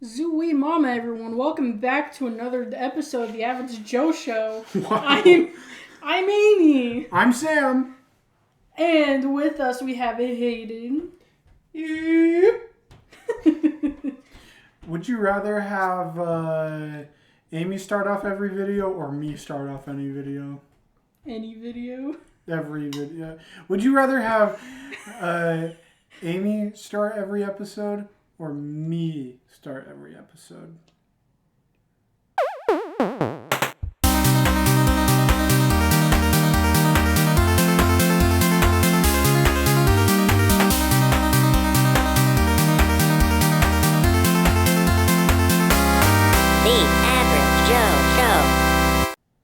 Zooey Mama, everyone. Welcome back to another episode of the Average Joe Show. Wow. I'm Amy. I'm Sam. And with us we have Hayden. Yep. Would you rather have Amy start off every video or me start off any video? Any video? Every video. Would you rather have Amy start every episode or me start every episode?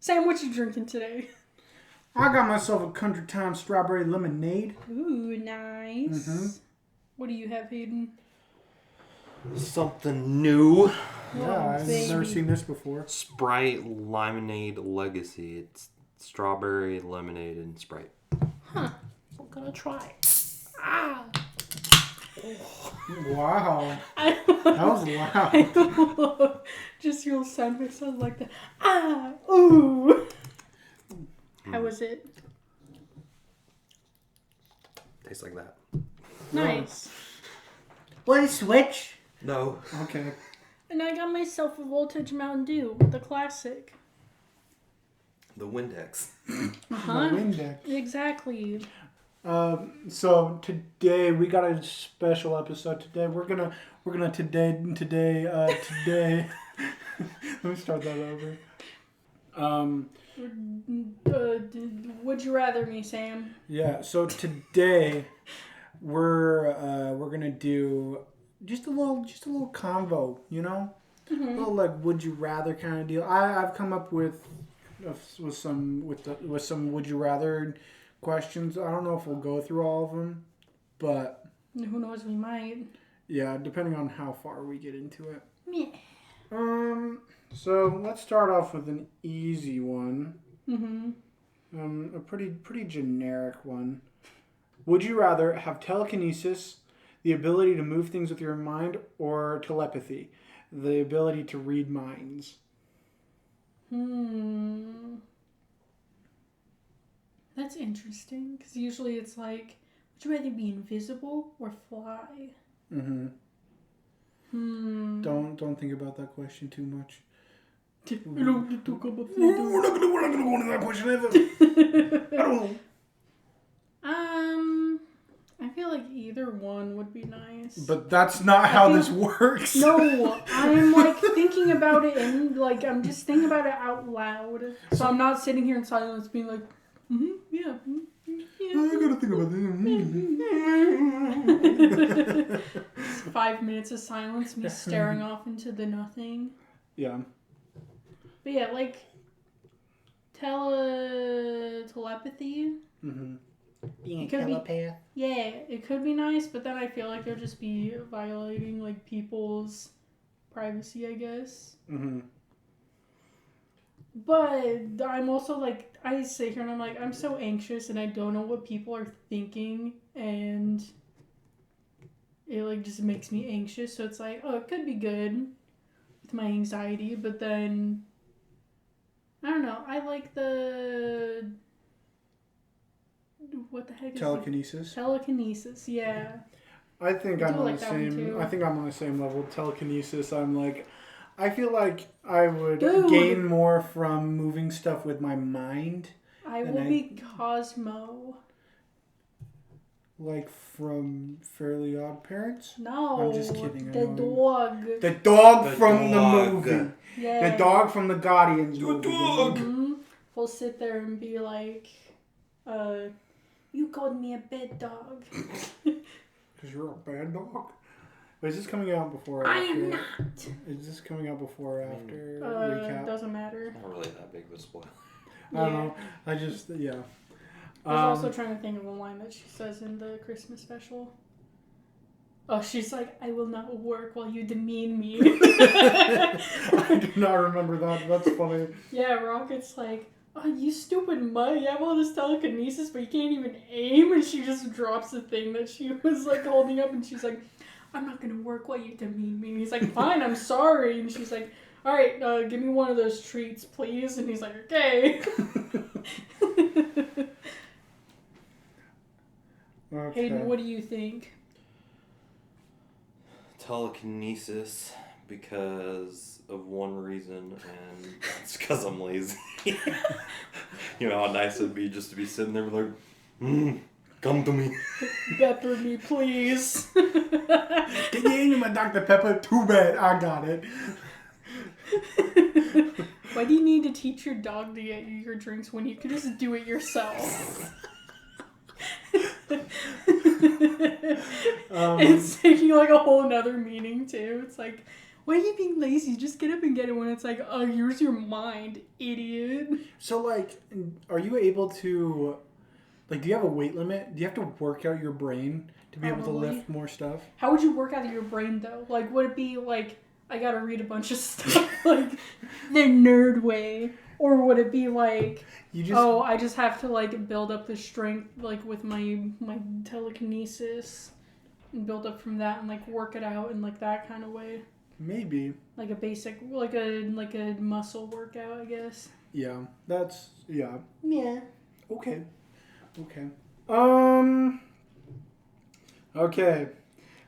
Sam, what you drinking today? I got myself a Country Time strawberry lemonade. Ooh, nice. Mm-hmm. What do you have, Hayden? Something new. Yeah, I've never seen this before. Sprite Lemonade Legacy. It's strawberry, lemonade, and Sprite. Huh. I'm gonna try. Ah. Wow. That was loud. I love just your sound effects sound like that. Ah. Ooh. How was it? Tastes like that. Nice. Want to switch? No. Okay. And I got myself a Voltage Mountain Dew, the classic. The Windex. Uh-huh. The Windex. Exactly. So today we got a special episode. Today we're gonna today. Let me start that over. Would you rather me, Sam? Yeah. So today we're gonna do just a little convo. You know, a little like would you rather kind of deal. I've come up with some would you rather questions. I don't know if we'll go through all of them, but Who knows, we might. yeah, depending on how far we get into it. Yeah. So let's start off with an easy one. Mm-hmm. A pretty generic one. Would you rather have telekinesis, the ability to move things with your mind, or telepathy, the ability to read minds? That's interesting, because usually it's like, would you rather be invisible or fly? Don't think about that question too much. We're not gonna go into that question ever. I don't know. I feel like either one would be nice. But that's not how this works. No, I'm like thinking about it and like I'm just thinking about it out loud. So I'm not sitting here in silence being like, yeah. I gotta think about this. 5 minutes of silence, me staring off into the nothing. Yeah. But yeah, like telepathy. Being a telepath. Yeah, it could be nice, but then I feel like it'll just be violating like people's privacy, I guess. But I'm also like, I sit here and I'm like, I'm so anxious and I don't know what people are thinking, and it like just makes me anxious. So it's like, oh, it could be good with my anxiety, but then I don't know. I like the what the heck is Telekinesis. Telekinesis, yeah. I think I'm on like the that one same. too. I think I'm on the same level. Telekinesis. I'm like, I feel like I would Dude. gain more from moving stuff with my mind. I will be Cosmo. Like from Fairly Odd Parents. No, I'm just kidding. the dog. The dog The from dog. the movie. Yeah. The dog from the Guardians movie. Mm-hmm. We'll sit there and be like, you called me a bad dog. Because you're a bad dog. Wait, is this coming out before or I after? am not. Is this coming out before or after recap? Doesn't matter. Not really that big of a spoiler. I don't know. I just, yeah. I was also trying to think of a line that she says in the Christmas special. Oh, she's like, I will not work while you demean me. I do not remember that. That's funny. Yeah, Rocket's like, oh, you stupid mutt, you have all this telekinesis, but you can't even aim, and she just drops the thing that she was, like, holding up, and she's like, I'm not gonna work while you demean me. And he's like, fine, I'm sorry. And she's like, all right, give me one of those treats, please. And he's like, okay. Okay. Hayden, what do you think? Telekinesis, because of one reason, and it's because I'm lazy. You know how nice it'd be just to be sitting there like, come to me. Pepper me, please. Can you eat my Dr. Pepper? Too bad, I got it. Why do you need to teach your dog to get you your drinks when you can just do it yourself? It's taking like a whole nother meaning too. It's like, why are you being lazy? Just get up and get it when it's like, oh, here's your mind, idiot. So, like, are you able to, like, do you have a weight limit? Do you have to work out your brain to be able to Probably. lift more stuff? How would you work out of your brain though? Like, would it be like, I gotta read a bunch of stuff, like, the nerd way? Or would it be like, You just, oh, I just have to like build up the strength like with my telekinesis and build up from that and like work it out in like that kind of way. maybe. Like a basic like a muscle workout, I guess. Yeah, that's, yeah. Yeah. Okay. Okay.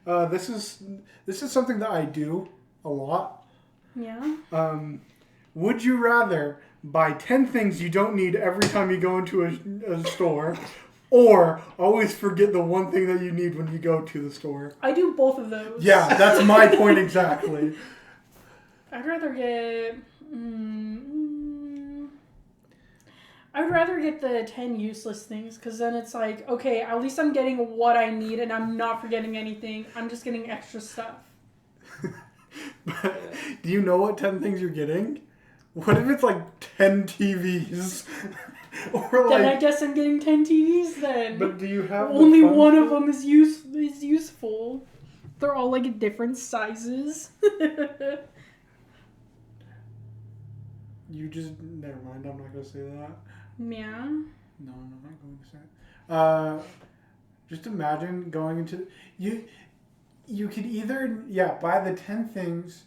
This is something that I do a lot. Yeah. Would you rather buy 10 things you don't need every time you go into a store, or always forget the one thing that you need when you go to the store? I do both of those. Yeah, that's my point exactly. I'd rather get the 10 useless things, because then it's like, okay, at least I'm getting what I need and I'm not forgetting anything. I'm just getting extra stuff. But do you know what 10 things you're getting? What if it's like 10 TVs? Or Then I like, guess I'm getting 10 TVs then. but do you have the Only funds one for of them is useful. They're all like different sizes. You just, never mind, I'm not going to say that. Yeah. No, I'm not going to say it. Just imagine going into, you could either, buy the 10 things,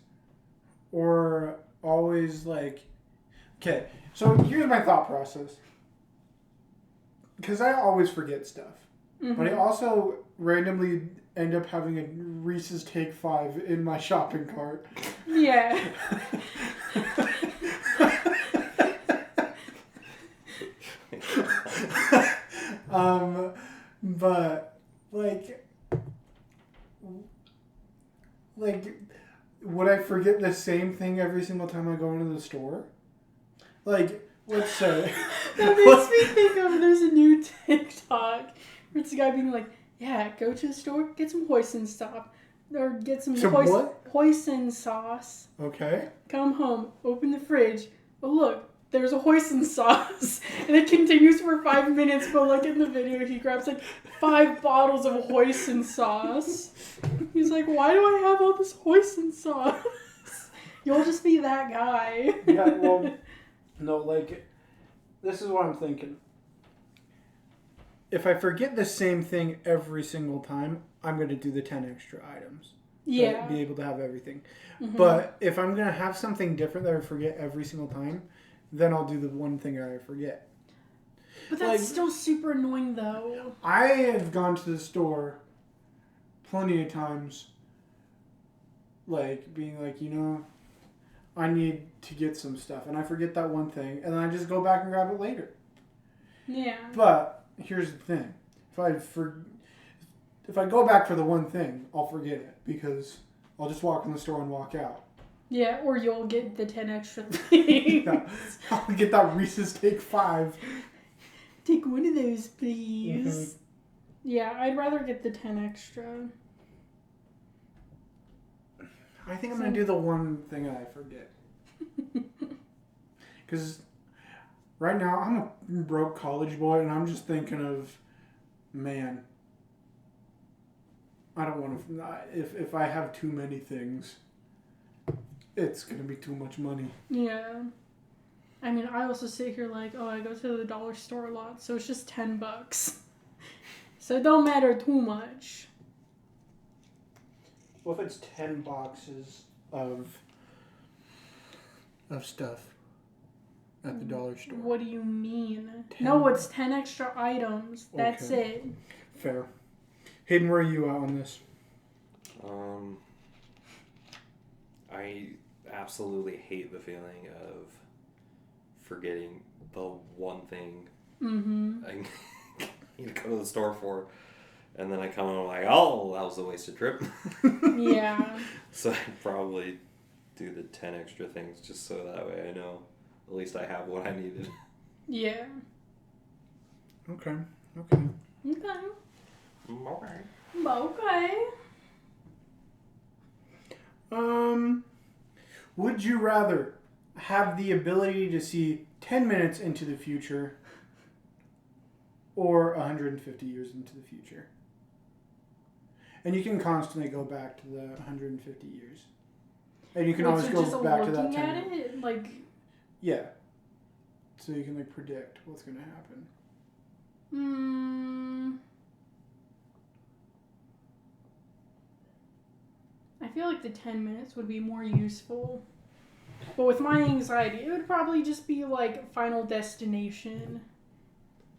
or always like, okay, so here's my thought process. Because I always forget stuff. Mm-hmm. But I also randomly end up having a Reese's Take 5 in my shopping cart. Yeah. But like, would I forget the same thing every single time I go into the store? Like, let's say. That makes me think of, there's a new TikTok where it's a guy being like, yeah, go to the store, get some hoisin sauce. Or get some what? hoisin sauce. Okay. Come home, open the fridge. Oh, look, there's a hoisin sauce. And it continues for 5 minutes, but like in the video, he grabs like 5 bottles of hoisin sauce. He's like, why do I have all this hoisin sauce? You'll just be that guy. Yeah, well, no, like, this is what I'm thinking. If I forget the same thing every single time, I'm going to do the 10 extra items. Yeah. Be able to have everything. Mm-hmm. But if I'm going to have something different that I forget every single time, then I'll do the one thing that I forget. But that's like, still super annoying, though. I have gone to the store plenty of times, like, being like, I need to get some stuff, and I forget that one thing, and then I just go back and grab it later. Yeah. But here's the thing: if I go back for the one thing, I'll forget it because I'll just walk in the store and walk out. Yeah, or you'll get the 10 extra things. Yeah, I'll get that Reese's Take 5. Take one of those, please. Mm-hmm. Yeah, I'd rather get the 10 extra. I think I'm going to do the one thing that I forget. Because right now, I'm a broke college boy, and I'm just thinking of, man, I don't want to, if I have too many things, it's going to be too much money. Yeah. I mean, I also sit here like, oh, I go to the dollar store a lot, so it's just $10. So it don't matter too much. What if it's 10 boxes of stuff at the dollar store? What do you mean? 10. No, it's 10 extra items. That's Okay. it. Fair. Hayden, where are you at on this? I absolutely hate the feeling of forgetting the one thing Mm-hmm. I need to go to the store for, and then I come home like, oh, that was a wasted trip. Yeah. So I'd probably do the 10 extra things just so that way I know at least I have what I needed. Yeah. Okay. Okay. Okay. Okay. Would you rather have the ability to see 10 minutes into the future or 150 years into the future? And you can constantly go back to the 150 years. And you can always go back to that looking 10 at minutes. it, like... Yeah. So you can like predict what's going to happen. I feel like the 10 minutes would be more useful. But with my anxiety, it would probably just be like Final Destination.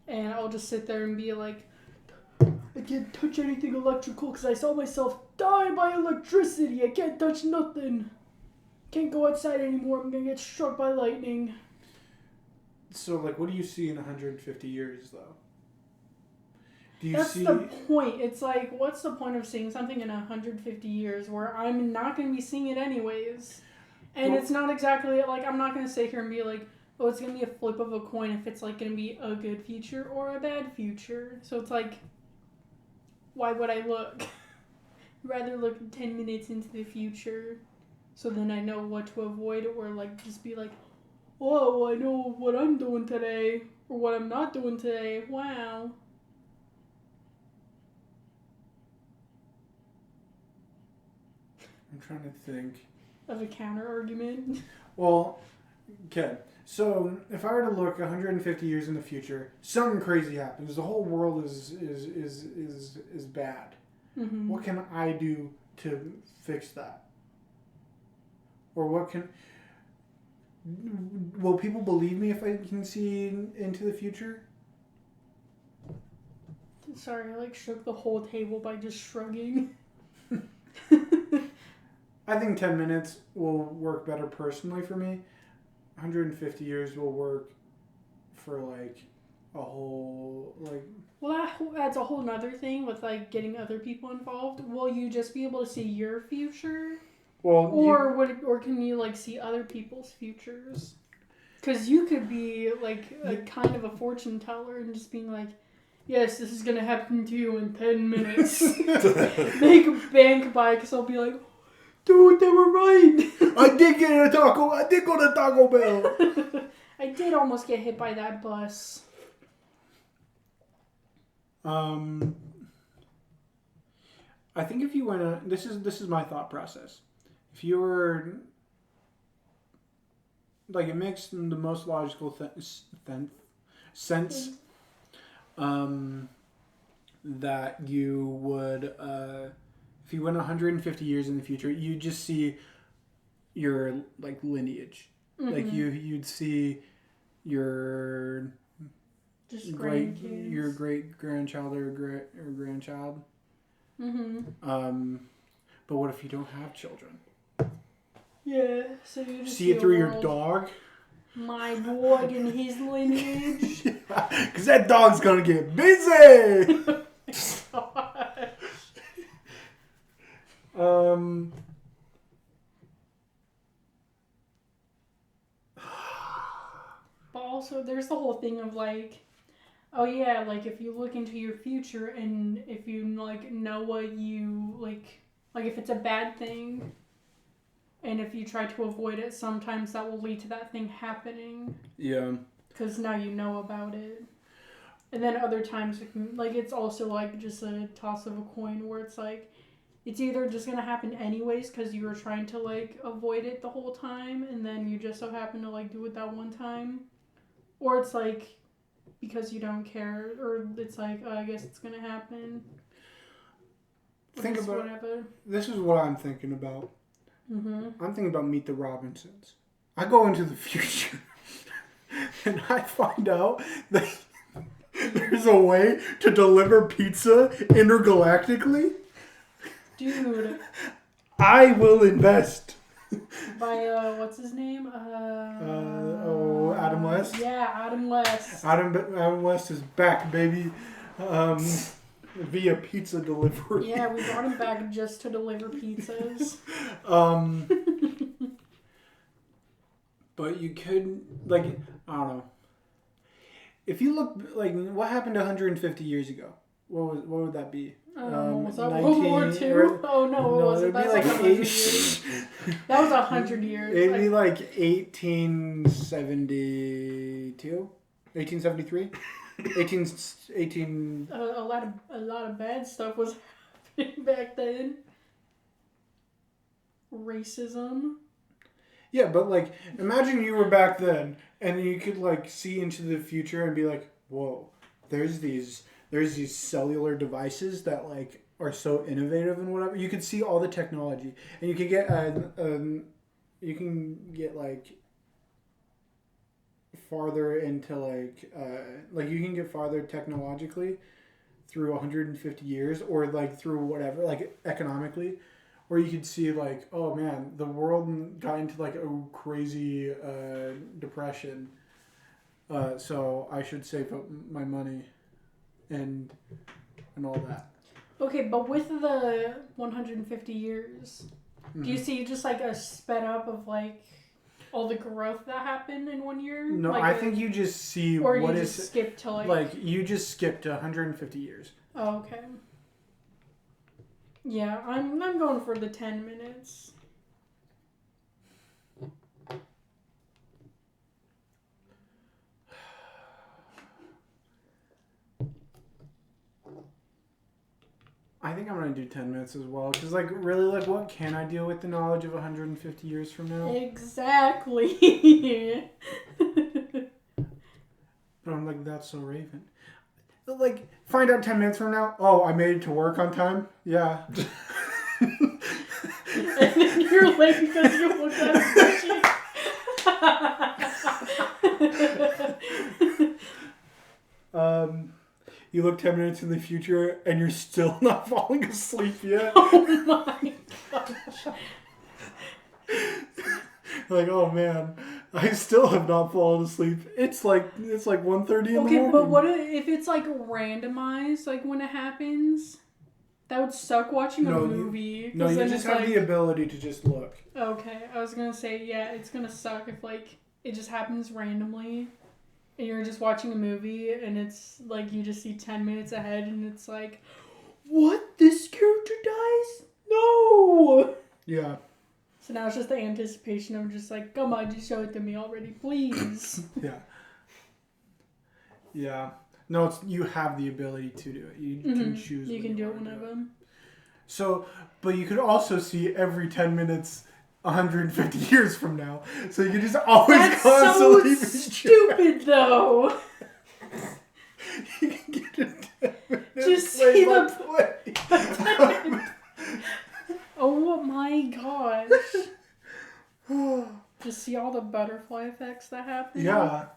And I'll just sit there and be like, I can't touch anything electrical because I saw myself die by electricity. I can't touch nothing. Can't go outside anymore. I'm going to get struck by lightning. So like what do you see in 150 years though? Do you That's see... the point. It's like, what's the point of seeing something in 150 years where I'm not going to be seeing it anyways? And Well, it's not exactly, like, I'm not going to sit here and be like, oh, it's going to be a flip of a coin if it's, like, going to be a good future or a bad future. So it's like, why would I look? I'd rather look 10 minutes into the future so then I know what to avoid, or, like, just be like, oh, I know what I'm doing today or what I'm not doing today. Wow. I'm trying to think. Of a counter argument. Well, okay. So if I were to look 150 years in the future, something crazy happens. The whole world is bad. Mm-hmm. What can I do to fix that? Or what can... Will people believe me if I can see into the future? Sorry, I like shook the whole table by just shrugging. I think 10 minutes will work better personally for me. 150 years will work for like a whole like... Well, that's a whole nother thing with like getting other people involved. Will you just be able to see your future? Well, Or can you like see other people's futures? Because you could be like a kind of a fortune teller and just being like, yes, this is gonna happen to you in 10 minutes. Make a bank by, because I'll be like, dude, they were right. I did go to Taco Bell. I did almost get hit by that bus. I think if you went to... This is my thought process. If you were... Like, it makes the most logical sense that you would... if you went 150 years in the future, you'd just see your, like, lineage. Mm-hmm. Like, you'd see your... Just grandkids. Your great-grandchild or grandchild. Mm-hmm. But what if you don't have children? Yeah, so you just See it through your dog? My dog and his lineage. Because that dog's gonna get busy! But also, there's the whole thing of like, oh yeah, like if you look into your future and if you like know what you like if it's a bad thing, and if you try to avoid it, sometimes that will lead to that thing happening. Yeah. Because now you know about it. And then other times, it's also like just a toss of a coin where it's like, it's either just going to happen anyways because you were trying to like avoid it the whole time and then you just so happen to like do it that one time. Or it's like because you don't care, or it's like, oh, I guess it's going to happen. Think about whatever. this is what I'm thinking about. Mm-hmm. I'm thinking about Meet the Robinsons. I go into the future and I find out that there's a way to deliver pizza intergalactically. Dude, I will invest. by what's his name? Adam West. Yeah, Adam West. Adam West is back, baby. Via pizza delivery. Yeah, we brought him back just to deliver pizzas. But you could, like, I don't know. If you look, like, what happened 150 years ago? What would that be? Was that World War II? Oh no, it wasn't. It'd be That's like 100 years. That was 100 years. It'd be like 1872, 1873, 18. A lot of bad stuff was happening back then. Racism. Yeah, but like, imagine you were back then, and you could like see into the future and be like, "Whoa, there's these cellular devices that like are so innovative and whatever." You could see all the technology, and you could get like farther into like you can get farther technologically through 150 years, or like through whatever, like economically. Or you could see like, oh man, the world got into like a crazy depression. So I should save up my money and all that. Okay, but with the 150 years, do you see just like a sped up of like all the growth that happened in 1 year? No, like I think you just see or what you is just skip to like you just skipped 150 years. Oh, okay. Yeah, I'm going for the 10 minutes. I think I'm gonna do 10 minutes as well, because like really, like what can I do with the knowledge of 150 years from now? Exactly. But I'm like, that's so Raven. Like, find out 10 minutes from now. Oh, I made it to work on time. Yeah. And then you're late because you looked at a machine. You look 10 minutes in the future and you're still not falling asleep yet. Oh my gosh. Like, oh man, I still have not fallen asleep. It's like 1:30 in the morning. Okay, but what if it's like randomized, like when it happens? That would suck watching a movie. No, you then just it's have the ability to just look. Okay, I was gonna say, yeah, it's gonna suck if like it just happens randomly and you're just watching a movie and it's like you just see 10 minutes ahead and it's like, what? This character dies? No! Yeah. So now it's just the anticipation of just like, come on, just show it to me already, please. Yeah. Yeah. No, you have the ability to do it. You can choose. You can do it whenever. So, but you could also see every 10 minutes 150 years from now. So you can just always That's constantly so stupid, though. You can get a 10 minute Just see the play. Oh my gosh. Just see all the butterfly effects that happen. Yeah.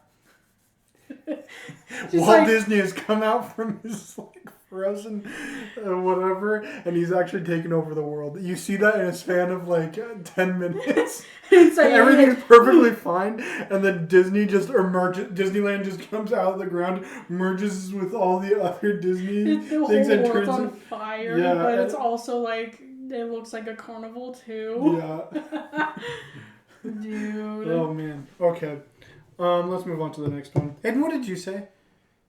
Walt Walt Disney has come out from his like Frozen whatever, and he's actually taken over the world. You see that in a span of like 10 minutes. It's like, everything's perfectly fine, and then Disney just emerges. Disneyland just comes out of the ground, merges with all the other Disney the whole things, and world's turns on fire. Yeah, but it's also like it looks like a carnival too. Yeah. Dude. Oh man. Okay. Let's move on to the next one. And what did you say?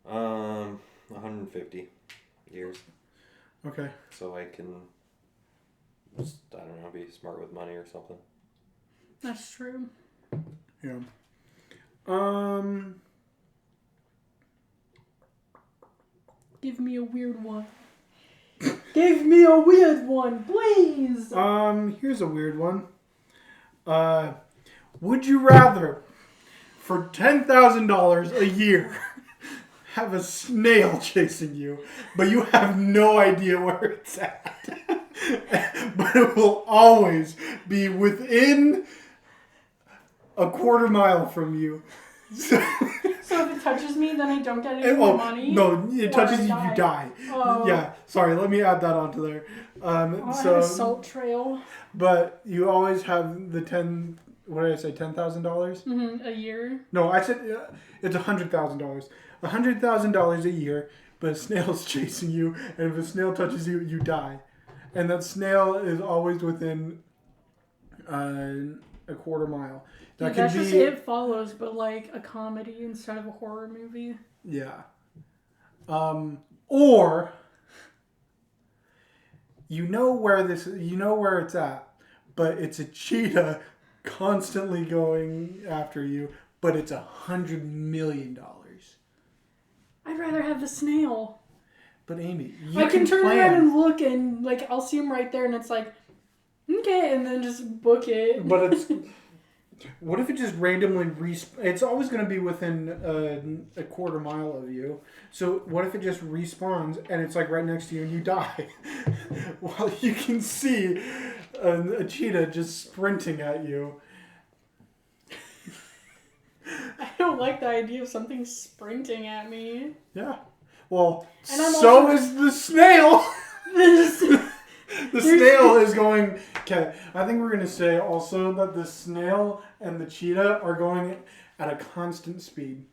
150 years. Okay. So I can just, I don't know, be smart with money or something. That's true. Yeah. Give me a weird one. Give me a weird one, please. Here's a weird one. Would you rather, for $10,000 a year, have a snail chasing you, but you have no idea where it's at? but it will always be within a quarter mile from you. So if it touches me, then I don't get any more money? No, it touches you, I you die. Oh. Yeah, sorry, let me add that onto there. I have a salt trail. But you always have the what did I say, $10,000? A year. No, I said it's $100,000. $100,000 a year, but a snail's chasing you, and if a snail touches you, you die. And that snail is always within a quarter mile. Dude, that's just It Follows, but like a comedy instead of a horror movie. Yeah. Or you know where it's at, but it's a cheetah constantly going after you, but it's $100 million. I'd rather have the snail. But Amy, I can turn around and look, and like I'll see him right there, and it's like, okay, and then just book it. But it's what if it just randomly it's always going to be within a quarter mile of you. So what if it just respawns and it's like right next to you and you die? While you can see a cheetah just sprinting at you. I don't like the idea of something sprinting at me. Yeah. Well, so is the snail. The snail is going... Okay, I think we're going to say also that the snail and the cheetah are going at a constant speed.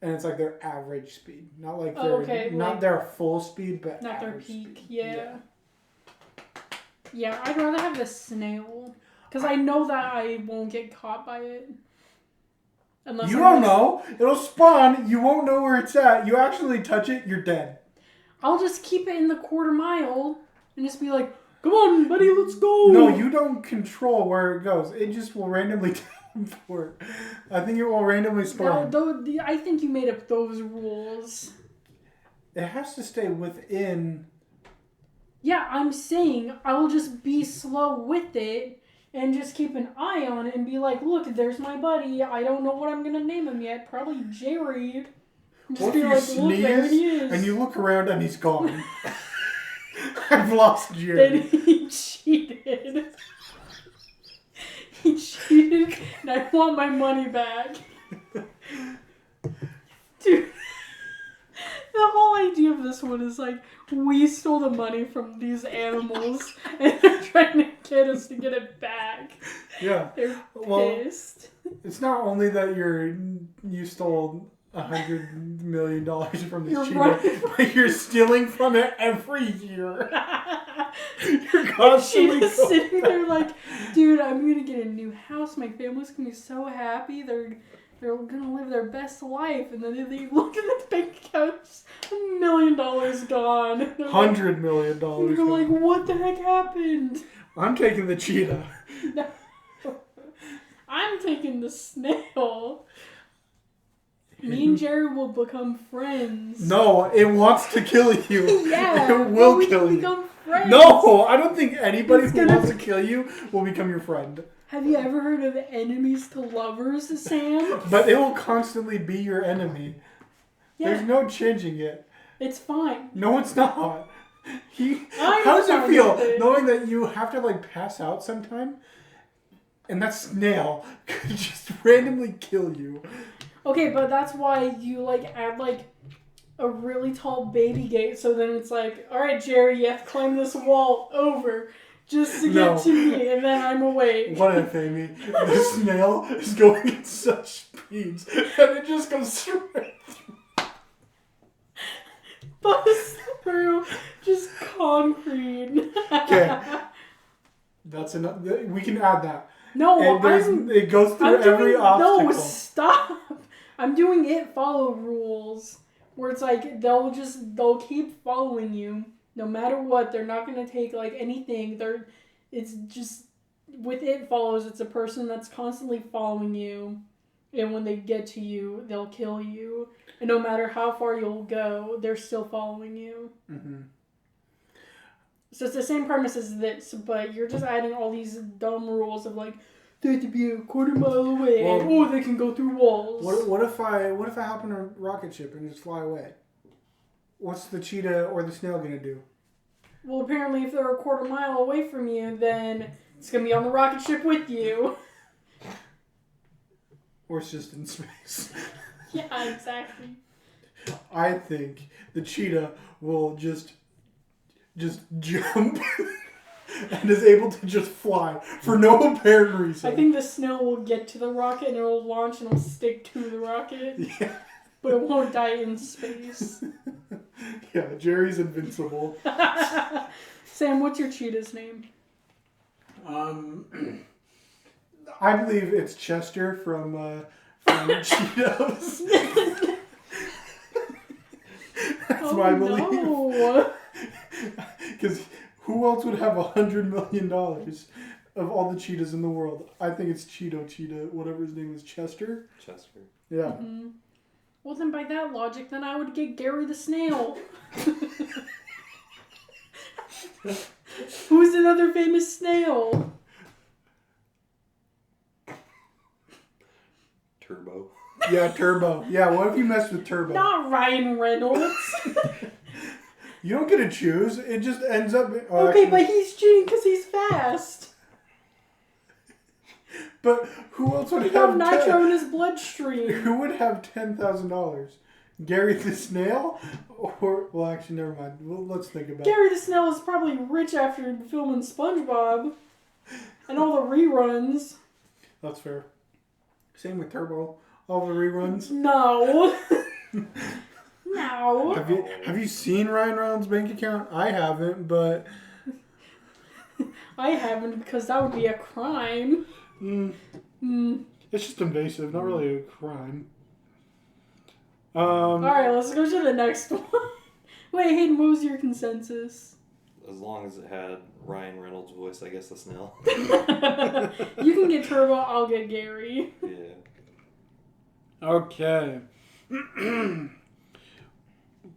And it's like their average speed. Not like their full speed, but not their peak. Yeah. Yeah, I'd rather have the snail. Because I know that I won't get caught by it. Unless you don't know. It'll spawn. You won't know where it's at. You actually touch it, you're dead. I'll just keep it in the quarter mile and just be like, come on, buddy, let's go. No, you don't control where it goes. It just will randomly teleport. I think it will randomly spawn. I think you made up those rules. It has to stay within... Yeah, I'm saying I will just be slow with it and just keep an eye on it and be like, look, there's my buddy. I don't know what I'm going to name him yet. Probably Jerry. Just be like, look, there he is. And you look around and he's gone. I've lost Jerry. Then he cheated. He cheated and I want my money back. Dude. The whole idea of this one is like, we stole the money from these animals and they're trying to get us to get it back. Yeah. They're pissed. It's not only that you stole $100 million from this cheetah, right. but you're stealing from it every year. You're constantly She's sitting there like, dude, I'm gonna get a new house. My family's gonna be so happy. They're gonna live their best life, and then they look at the bank account, $1 million gone. $100 million. They're like, what the heck happened? I'm taking the cheetah. No. I'm taking the snail. Me and Jerry will become friends. No, it wants to kill you. Yeah, it will kill you. Become friends. No, I don't think anybody who wants to kill you will become your friend. Have you ever heard of enemies to lovers, Sam? But it will constantly be your enemy. Yeah. There's no changing it. It's fine. No, it's not. How does it feel knowing that you have to like pass out sometime, and that snail could just randomly kill you? Okay, but that's why you like add like a really tall baby gate, so then it's like, all right, Jerry, you have to climb this wall over. Just to get to me, and then I'm awake. What if, Amy? The snail is going at such speeds, and it just goes straight through. Bust through just concrete. Okay. That's enough. We can add that. No, it goes through every obstacle. No, stop. I'm doing It Follow rules, where it's like, they'll keep following you. No matter what, they're not going to take, like, anything. It's just, with It Follows, it's a person that's constantly following you. And when they get to you, they'll kill you. And no matter how far you'll go, they're still following you. Mm-hmm. So it's the same premise as this, but you're just adding all these dumb rules of, like, they have to be a quarter mile away, and, they can go through walls. What if I hop on a rocket ship and just fly away? What's the cheetah or the snail going to do? Well, apparently if they're a quarter mile away from you, then it's going to be on the rocket ship with you. Or it's just in space. Yeah, exactly. I think the cheetah will just jump and is able to just fly for no apparent reason. I think the snail will get to the rocket and it'll launch and it'll stick to the rocket. Yeah. But it won't die in space. Yeah, Jerry's invincible. Sam, what's your cheetah's name? I believe it's Chester from Cheetos. That's what I believe. No. Because who else would have $100 million of all the cheetahs in the world? I think it's Cheeto, whatever his name is, Chester. Chester. Yeah. Mm-hmm. Well, then by that logic, then I would get Gary the snail. Who's another famous snail? Turbo. Yeah, Turbo. Yeah, what if you mess with Turbo? Not Ryan Reynolds. You don't get to choose. It just ends up... Okay, but he's cheating because he's fast. But who else would He have... got nitro in his bloodstream. Who would have $10,000? Gary the Snail? Or... Well, actually, never mind. Well, let's think about it. Gary the snail is probably rich after filming SpongeBob. And all the reruns. That's fair. Same with Turbo. All the reruns. No. No. Have you seen Ryan Reynolds' bank account? I haven't, but... I haven't because that would be a crime. It's just invasive, not really a crime. Alright, let's go to the next one. Wait, Hayden, what was your consensus? As long as it had Ryan Reynolds' voice, I guess the snail. You can get Turbo, I'll get Gary. Yeah. Okay.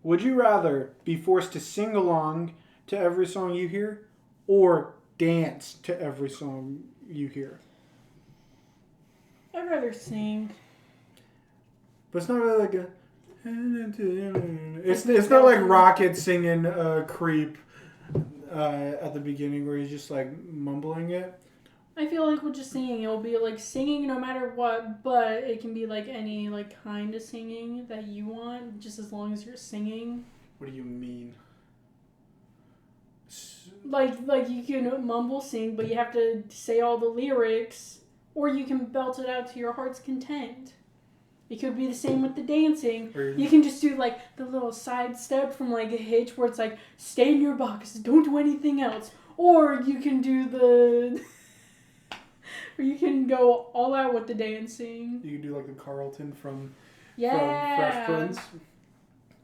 Would you rather be forced to sing along to every song you hear or dance to every song you hear? I'd rather sing. But it's not really like a... It's not like Rocket singing Creep at the beginning where he's just like mumbling it. I feel like with just singing, it'll be like singing no matter what, but it can be like any like kind of singing that you want, just as long as you're singing. What do you mean? Like you can mumble sing, but you have to say all the lyrics, or you can belt it out to your heart's content. It could be the same with the dancing. You can just do like the little side step from like a Hitch where it's like stay in your box, don't do anything else, or you can do the. Or you can go all out with the dancing. You can do like the Carlton from Fresh Prince.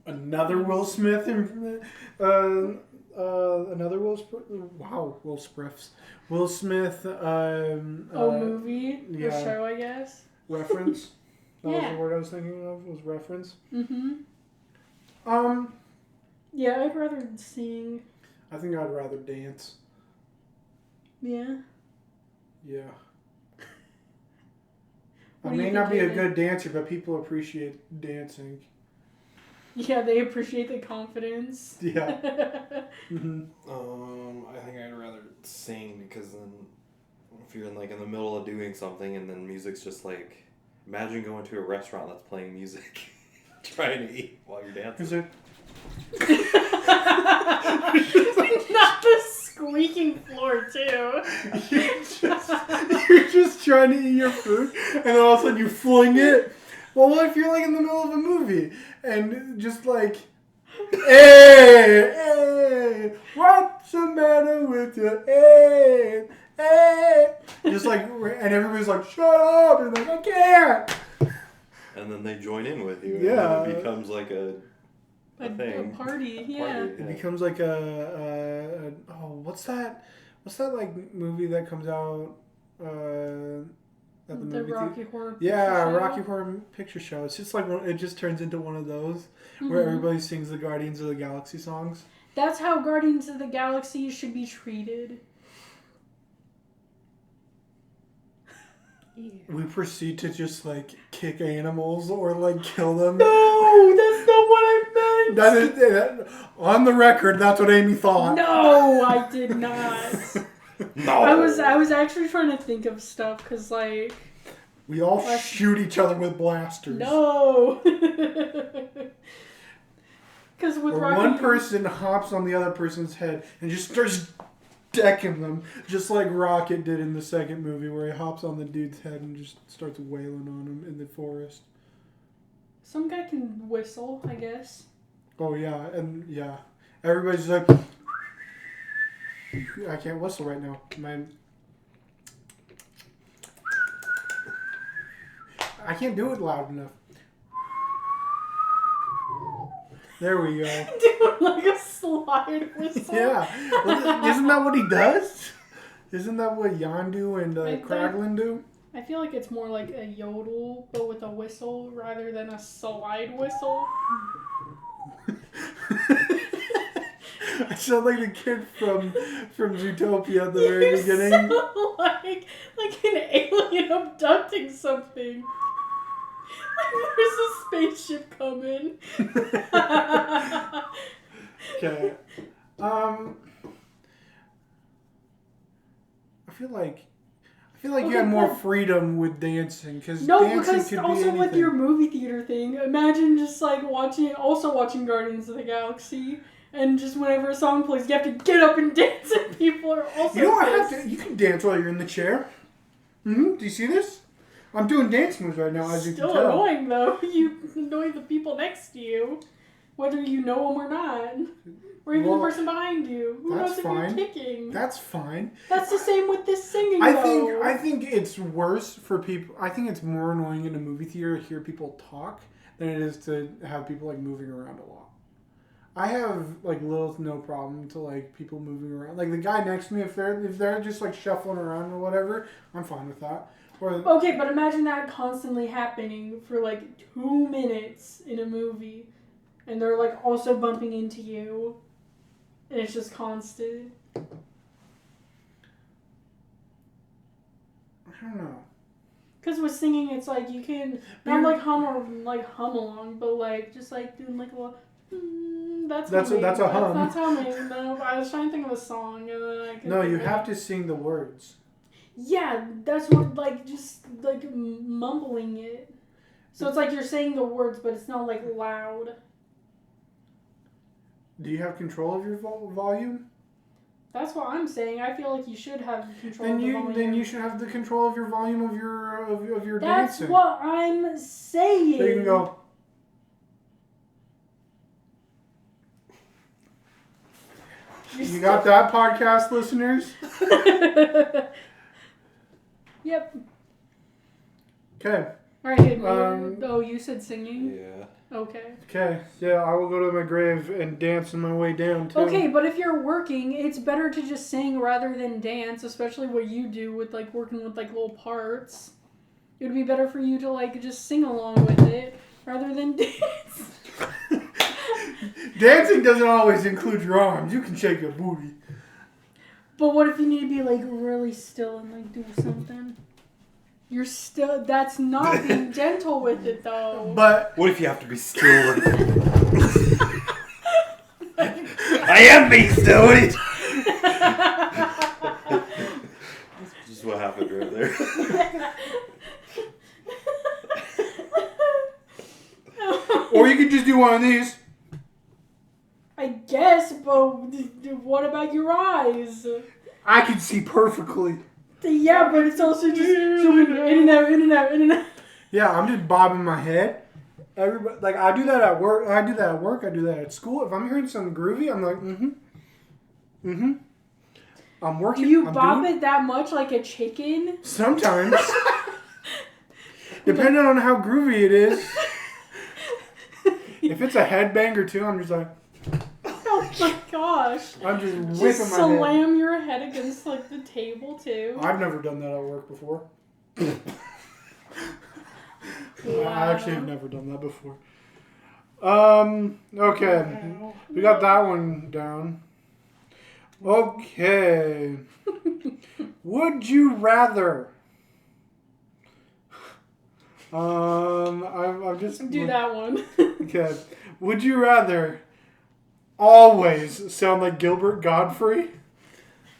Another Will Smith and another Will Smith. Will Smith. Movie or yeah. show, I guess. Reference. That was Yeah. the word I was thinking of. Was reference. Mm-hmm. Yeah, I'd rather sing. I think I'd rather dance. Yeah. Yeah. What I do you may not be think, a Hayden? good dancer, but people appreciate dancing. Yeah, they appreciate the confidence. Yeah. Mm-hmm. I think I'd rather sing because then if you're in the middle of doing something and then music's just like, imagine going to a restaurant that's playing music, trying to eat while you're dancing. Is it? Not the squeaking floor too. You're just trying to eat your food, and then all of a sudden you fling it. Well, what if you're like in the middle of a movie and just like, hey, what's the matter with you? Hey, hey, just like, and everybody's like, shut up, and like, I can't. And then they join in with you. Yeah. And it becomes like a thing. A party, yeah. Party, It becomes like what's that like movie that comes out at the The movie Rocky theater? Horror Picture Yeah, Show. Rocky Horror Picture Show. It's just like it just turns into one of those where everybody sings the Guardians of the Galaxy songs. That's how Guardians of the Galaxy should be treated. Yeah. We proceed to just like kick animals or like kill them. No, that's not what I That is on the record. That's what Amy thought. No, I did not. No. I was actually trying to think of stuff because like We all shoot each other with blasters. no. Because with Or Rocky, one person hops on the other person's head and just starts decking them, just like Rocket did in the second movie, where he hops on the dude's head and just starts wailing on him in the forest. some guy can whistle, I guess. Oh yeah, and yeah, everybody's like, I can't whistle right now, man. I can't do it loud enough. There we go. Doing like a slide whistle. Yeah, isn't that what he does? Isn't that what Yondu and Kraglin do? I feel like it's more like a yodel, but with a whistle rather than a slide whistle. I sound like the kid from Zootopia at the very You beginning. sound like an alien abducting something. Like there's a spaceship coming. Okay. I feel like Okay, you have more but- freedom with dancing because No, dancing because could be also anything. with your movie theater thing, imagine just like watching Guardians of the Galaxy, and just whenever a song plays, you have to get up and dance, and people are also. You don't have pissed. to. You can dance while you're in the chair. Do you see this? I'm doing dance moves right now, as you Still can tell. annoying though. You annoy the people next to you, whether you know them or not, or even Well, the person behind you. Who that's knows if fine. you're kicking? That's fine. That's the same with this singing. I though. think it's worse for people. I think it's more annoying in a movie theater to hear people talk than it is to have people like moving around a lot. I have like little to no problem to like people moving around. Like the guy next to me, if they're just like shuffling around or whatever, I'm fine with that. Or Okay, but imagine that constantly happening for like 2 minutes in a movie, and they're like also bumping into you, and it's just constant. I don't know. Because with singing, it's like you can not like hum along, but like just like doing like a little. That's a hum. That's humming. No, I was trying to think of a song, and then I couldn't No, think you of have it. to sing the words. Yeah, that's what like just like mumbling it. So it's like you're saying the words, but it's not like loud. Do you have control of your volume? That's what I'm saying. I feel like you should have control of the volume. Then you should have the control of your volume of your That's dancing. what I'm saying. So you can go. You got that, podcast listeners? Yep. Okay. All right. You said singing? Yeah. Okay. Okay. Yeah, I will go to my grave and dance on my way down too. Okay, but if you're working, it's better to just sing rather than dance, especially what you do with like working with like little parts. It would be better for you to like just sing along with it rather than dance. Dancing doesn't always include your arms. You can shake your booty. But what if you need to be like really still and like do something? You're still. That's not being gentle with it though. But What if you have to be still? I am being still. What are you This is what happened right there. or you could just do one of these. I guess, but what about your eyes? I can see perfectly. Yeah, but it's also just zooming in and out, in and out, in and out. Yeah, I'm just bobbing my head. Everybody, like I do that at work. I do that at school. If I'm hearing something groovy, I'm like, I'm working. Do you I'm bob doing it that much like a chicken? Sometimes. Depending on how groovy it is. If it's a headbanger too, I'm just like, Oh my gosh. I'm just Just whipping my head. slam your head against like the table too. I've never done that at work before. Wow. I actually have never done that before. Okay. We got that one down. Okay. Would you rather? I'm just Do that one. Okay. Would you rather always sound like Gilbert Godfrey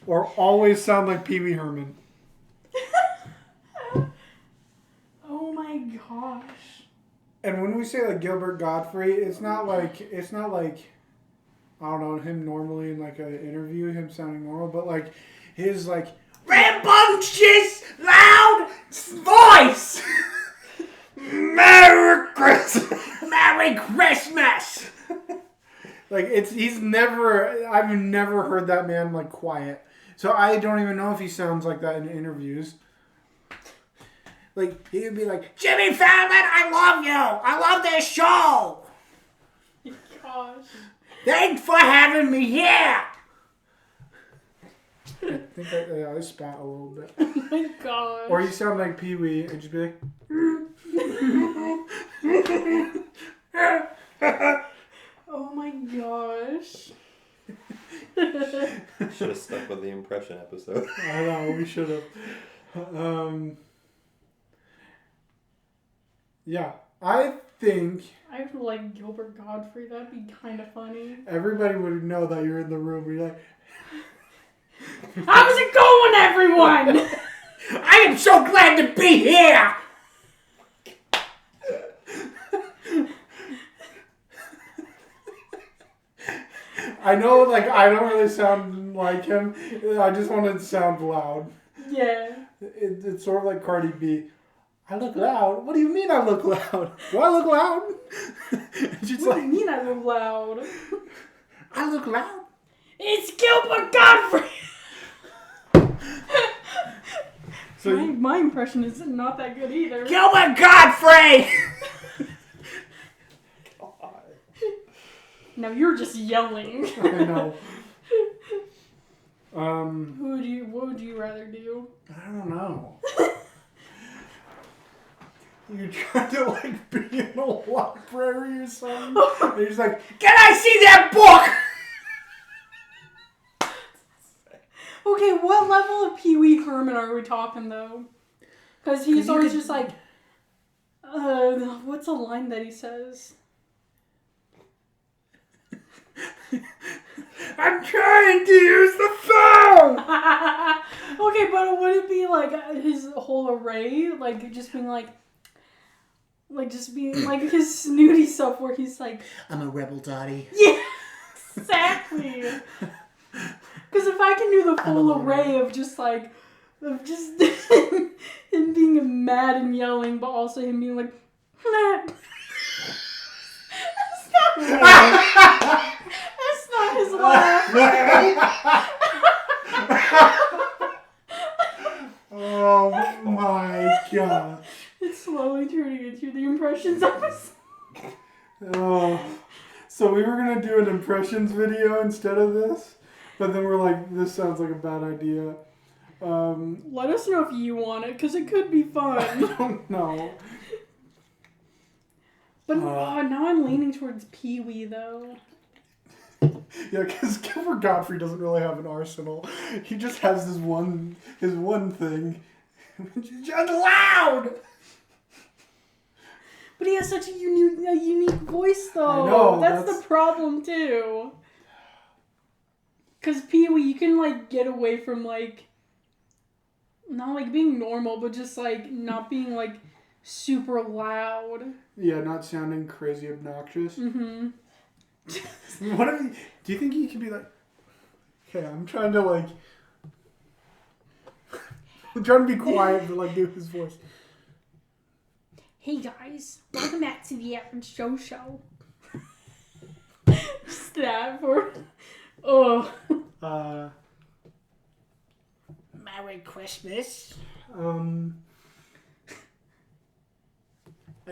or always sound like Pee Wee Herman? Oh my gosh. And when we say like Gilbert Godfrey, it's not like I don't know him normally in like an interview, him sounding normal, but like his like rambunctious, loud voice. Merry Christmas! Merry Christmas. Like he's never. I've never heard that man like quiet. So I don't even know if he sounds like that in interviews. Like he would be like, Jimmy Fallon, I love you. I love this show. Gosh. Thanks for having me here. I think I spat a little bit. Oh my gosh. Or you sound like Pee Wee and just be like, oh my gosh. Should have stuck with the impression episode. I know, we should have. Yeah, I think I would like Gilbert Godfrey. That'd be kind of funny. everybody would know that you're in the room. You're like, How's it going, everyone? I am so glad to be here. I know, like, I don't really sound like him. I just want to sound loud. Yeah. It's sort of like Cardi B. I look loud? What do you mean I look loud? Do I look loud? She's What like, do you mean I look loud? I look loud? It's Gilbert Godfrey! So my impression is not that good either. Gilbert Godfrey! Now you're just yelling. I know. What would you rather do? I don't know. You're trying to like be in a library or something. And he's like, can I see that book? Okay, what level of Pee Wee Herman are we talking though? Because he's always just like, what's a line that he says? I'm trying to use the phone! Okay, but would it be like his whole array? Like just being like just being like his snooty stuff where he's like, I'm a rebel, Dottie. yeah, exactly. Because if I can do the full array of just like, him being mad and yelling, but also him being like, nah. That's not his laugh. Oh my god. It's slowly turning into the impressions episode. Oh. So we were going to do an impressions video instead of this, but then we're like, this sounds like a bad idea. Let us know if you want it, because it could be I fun. don't know. But now I'm leaning towards Pee Wee, though. Yeah, because Gilbert Godfrey doesn't really have an arsenal. He just has his one thing. Just loud! But he has such a unique voice, though. I know, That's the problem, too. Because Pee Wee, you can, like, get away from, like, not, like, being normal, but just, like, not being, like, super loud. Yeah, not sounding crazy obnoxious. Mm-hmm. What if do you think he could be like, okay, I'm trying to, like, I'm trying to be quiet, but, like, do his voice. Hey guys, welcome back to the Average Joe Show. Just that for, Merry Christmas. A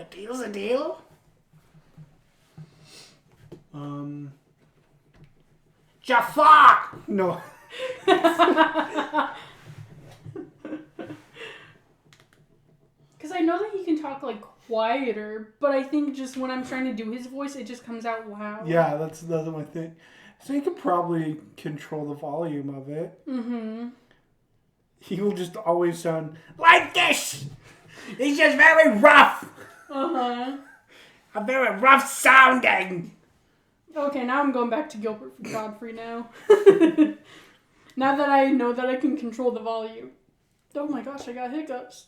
deal's a deal. Jafar! No. Because I know that he can talk, like, quieter, but I think just when I'm trying to do his voice, it just comes out loud. Yeah, that's my thing. So you could probably control the volume of it. Mm-hmm. He will just always sound like this. He's just very rough. Uh-huh. I'm very rough sounding. Okay, now I'm going back to Gilbert Godfrey now. Now that I know that I can control the volume. Oh my gosh, I got hiccups.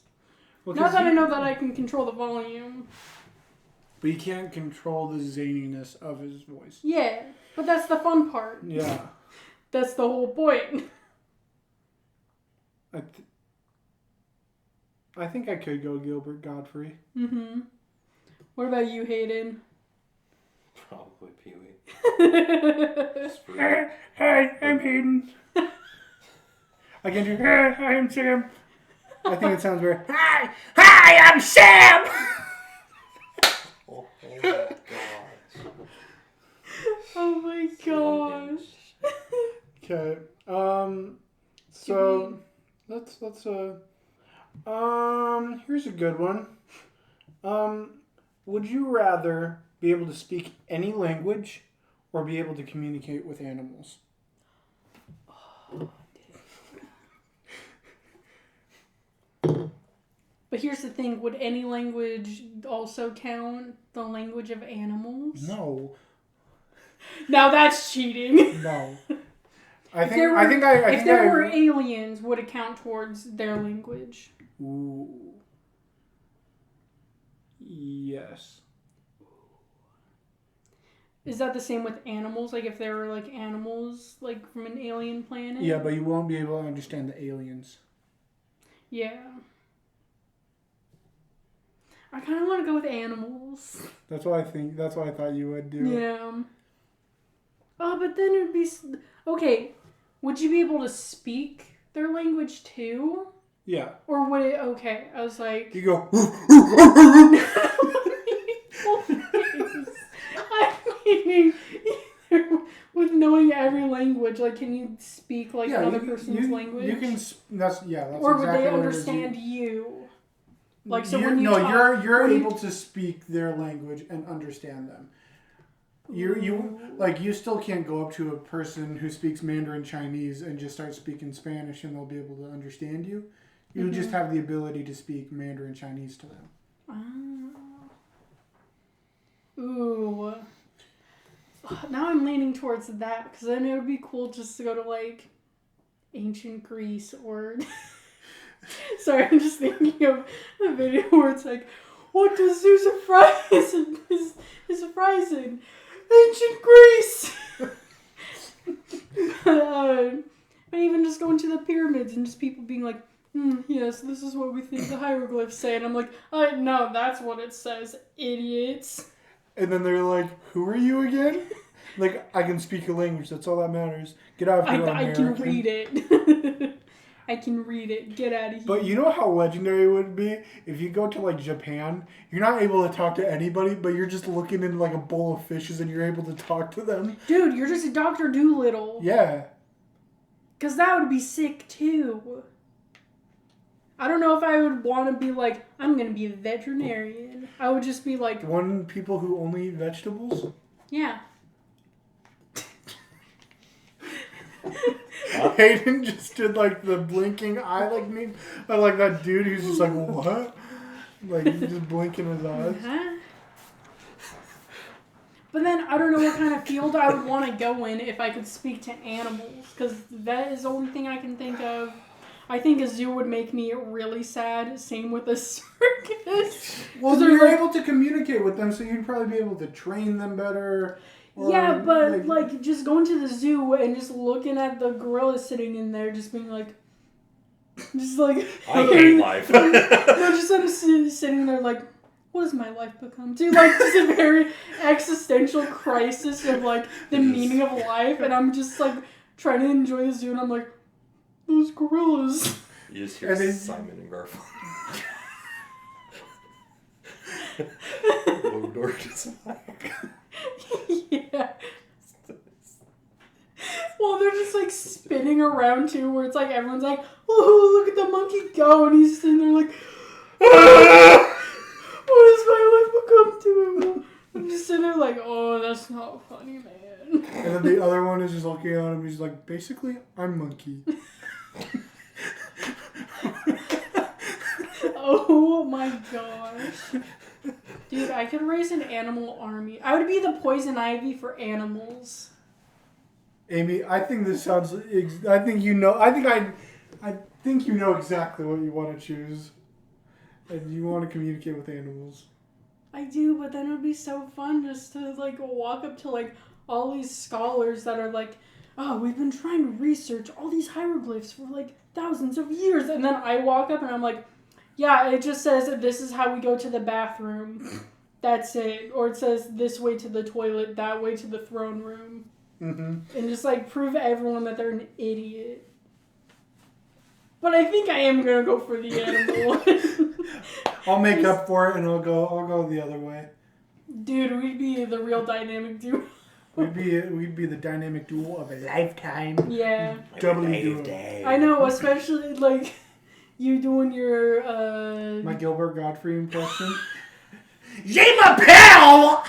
Well, Now that I know that I can control the volume. But you can't control the zaniness of his voice. Yeah, but that's the fun part. Yeah. That's the whole point. I think I could go Gilbert Godfrey. Mm-hmm. What about you, Hayden? Probably Pee Wee. Hey, I'm Hayden. I can do, hey, I'm Sam. I think it sounds weird. Hi, I'm Sam! Oh my gosh. Oh my gosh. Okay. So let's here's a good one. Would you rather be able to speak any language or be able to communicate with animals? But here's the thing, would any language also count the language of animals? No. Now that's cheating. No. If there were aliens, would it count towards their language? Ooh. Yes. Is that the same with animals? Like if there were like animals like from an alien planet? Yeah, but you won't be able to understand the aliens. Yeah. I kind of want to go with animals. That's what I think. That's what I thought you would do. Yeah. Oh, but then it'd be... Okay, would you be able to speak their language too? Yeah. Or would it... Okay, I was like... You go... I mean, with knowing every language, like, can you speak, like, another person's language? You can... That's or exactly would they what understand you? Like, so you're, when you no, talk... you're able to speak their language and understand them. You still can't go up to a person who speaks Mandarin Chinese and just start speaking Spanish and they'll be able to understand you. You just have the ability to speak Mandarin Chinese to them. Oh. Ooh. Now I'm leaning towards that because then it would be cool just to go to like ancient Greece or. Sorry, I'm just thinking of a video where it's like, what does do surprise is surprising? Ancient Greece! But even just going to the pyramids and just people being like, yes, this is what we think the hieroglyphs say. And I'm like, no, that's what it says, idiots. And then they're like, who are you again? Like, I can speak a language, that's all that matters. Get out of here, I can read it. I can read it. Get out of here. But you know how legendary it would be if you go to like Japan, you're not able to talk to anybody, but you're just looking in like a bowl of fishes and you're able to talk to them. Dude, you're just a Dr. Dolittle. Yeah. Because that would be sick too. I don't know if I would want to be like, I'm going to be a veterinarian. I would just be like... One people who only eat vegetables? Yeah. Hayden just did like the blinking eye like me. I like that dude who's just like, what? Like he's just blinking his eyes. Uh-huh. But then I don't know what kind of field I would want to go in if I could speak to animals. Because that is the only thing I can think of. I think a zoo would make me really sad. Same with a circus. Well, you're able to communicate with them, so you'd probably be able to train them better. Yeah, but like just going to the zoo and just looking at the gorilla sitting in there, just being like, just like I hate life. No, just I'm sitting there like, what has my life become? Dude, like just a very existential crisis of like the meaning of life, and I'm just like trying to enjoy the zoo, and I'm like, those gorillas. You just hear Simon and Garfunkel. Low door to Yeah. Well, they're just like spinning around too, where it's like everyone's like, "Oh, look at the monkey go," and he's sitting there like, "What has my life become to him?" I'm just sitting there like, "Oh, that's not funny, man." And then the other one is just looking at him. He's like, "Basically, I'm monkey." Oh my gosh. Dude, I could raise an animal army. I would be the poison ivy for animals. Amy, I think this sounds. I think you know. I think you know exactly what you want to choose, and you want to communicate with animals. I do, but then it would be so fun just to like walk up to like all these scholars that are like, oh, we've been trying to research all these hieroglyphs for like thousands of years, and then I walk up and I'm like, yeah, it just says that this is how we go to the bathroom. That's it. Or it says this way to the toilet, that way to the throne room. Mm-hmm. And just like prove to everyone that they're an idiot. But I think I am gonna go for the animal one. I'll make up for it, and I'll go the other way. Dude, we'd be the real dynamic duo. We'd be the dynamic duo of a lifetime. Yeah. Doubly duo. I know, especially like you doing your My Gilbert Godfrey impression. Je m'appelle!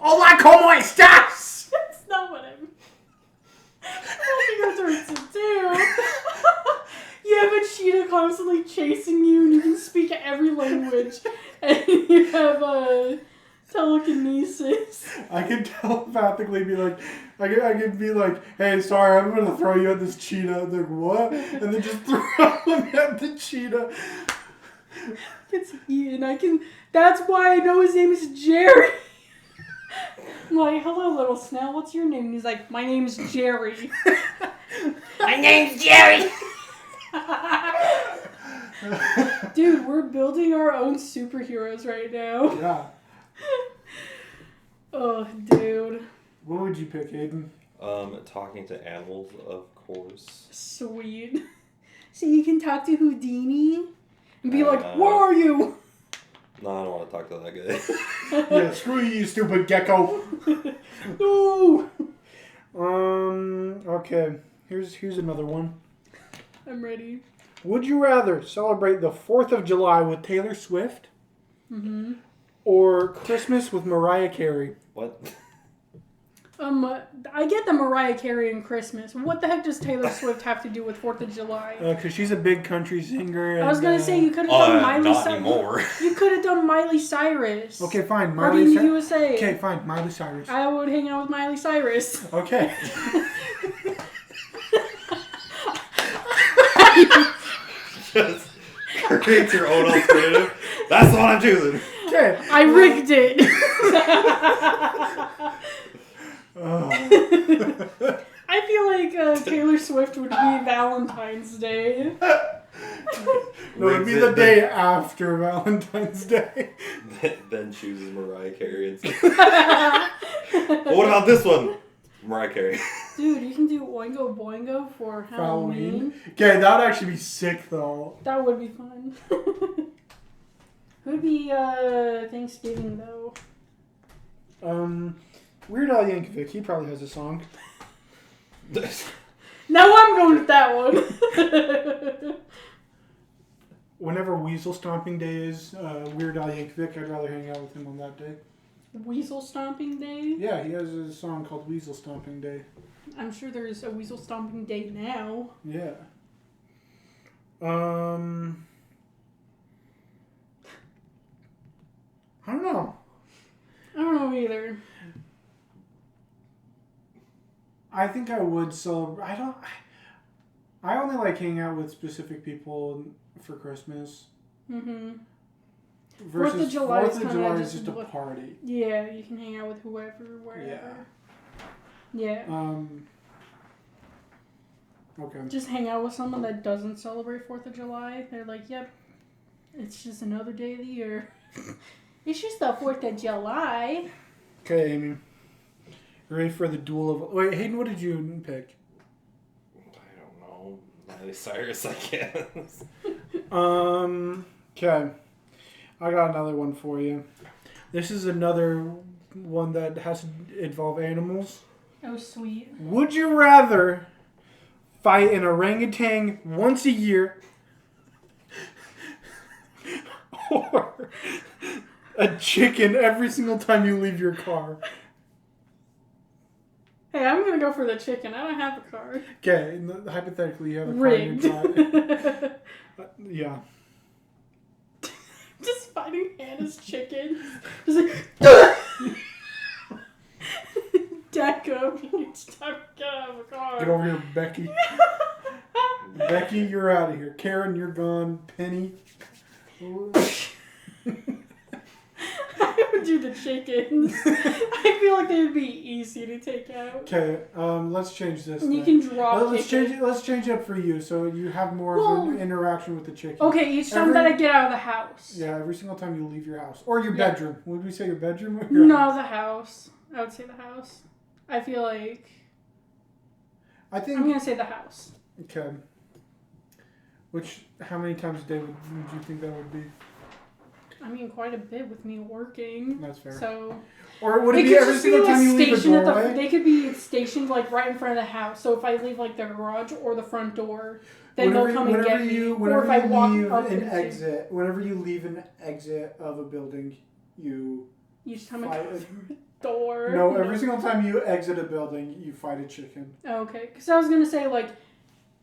Hola, ¿cómo estás? That's not what I'm. I think that's what to do. You have a cheetah constantly chasing you, and you can speak every language, and you have telekinesis. I could telepathically be like, I could be like, hey, sorry, I'm gonna throw you at this cheetah. They're like, what? And then just throw him at the cheetah. It's Ian. That's why I know his name is Jerry. I'm like, hello, little snail. What's your name? And he's like, my name's Jerry. My name's Jerry. Dude, we're building our own superheroes right now. Yeah. Oh, dude. What would you pick, Aiden? Talking to animals, of course. Sweet. So you can talk to Houdini and be like, where are you? No, I don't want to talk to that guy. Yeah, screw you, stupid gecko. No. Okay. Here's another one. I'm ready. Would you rather celebrate the 4th of July with Taylor Swift or Christmas with Mariah Carey? What? I get the Mariah Carey and Christmas. What the heck does Taylor Swift have to do with 4th of July? Because she's a big country singer. I was gonna say you could have done Miley not Cyrus. anymore. You could have done Miley Cyrus. Okay, fine. Party in the USA. Okay, fine. Miley Cyrus. I would hang out with Miley Cyrus. Okay. Just create your own alternative. That's what I'm choosing. Okay. I rigged it. I feel like Taylor Swift would be Valentine's Day. No, it'd be the day after Valentine's Day. Then chooses Mariah Carey instead. But what about this one? Mariah Carey. Dude, you can do Oingo Boingo for Halloween. Okay, that would actually be sick, though. That would be fun. Who'd be Thanksgiving, though? Weird Al Yankovic, he probably has a song. Now I'm going with that one. Whenever Weasel Stomping Day is, Weird Al Yankovic, I'd rather hang out with him on that day. Weasel Stomping Day? Yeah, he has a song called Weasel Stomping Day. I'm sure there's a Weasel Stomping Day now. Yeah. I don't know. I don't know either. I think I would celebrate. I only like hanging out with specific people for Christmas. Mm-hmm. Versus 4th of July is 4th of kinda July just is just a party. Yeah, you can hang out with whoever, wherever. Yeah. Okay. Just hang out with someone that doesn't celebrate 4th of July. They're like, yep, it's just another day of the year. It's just the 4th of July. Okay, Amy. Ready for the duel of... Wait, Hayden, what did you pick? I don't know. Miley Cyrus, I guess. Okay. I got another one for you. This is another one that has to involve animals. Oh, sweet. Would you rather fight an orangutan once a year or a chicken every single time you leave your car? Hey, I'm gonna go for the chicken. I don't have a car. Okay, hypothetically, you have a car in Rigged. your car. Yeah. Just fighting calling Hannah's chickens. Just like, Deco, it's time to get out of the car. Get over here, Becky. Becky, you're out of here. Karen, you're gone. Penny. I would do the chickens. I feel like they would be easy to take out. Okay, let's change this. And you then. can drop Let's kick change it. Let's change it up for you, so you have more of an interaction with the chicken. Okay, each time that I get out of the house. Yeah, every single time you leave your house or your Yeah. bedroom. Would we say your bedroom or your No, house? the house. I would say the house. I feel like I think. I'm gonna say the house. Okay. How many times a day would you think that would be? I mean, quite a bit with me working. That's fair. So Or would it they be could every just be single time you leave a stationed at doorway? They could be stationed like right in front of the house. So if I leave like the garage or the front door, then they'll come and get me. Or if I walk up an into exit, whenever you leave an exit of a building, you each time I fight. go through a door. No, every single time you exit a building, you fight a chicken. Okay, because I was gonna say like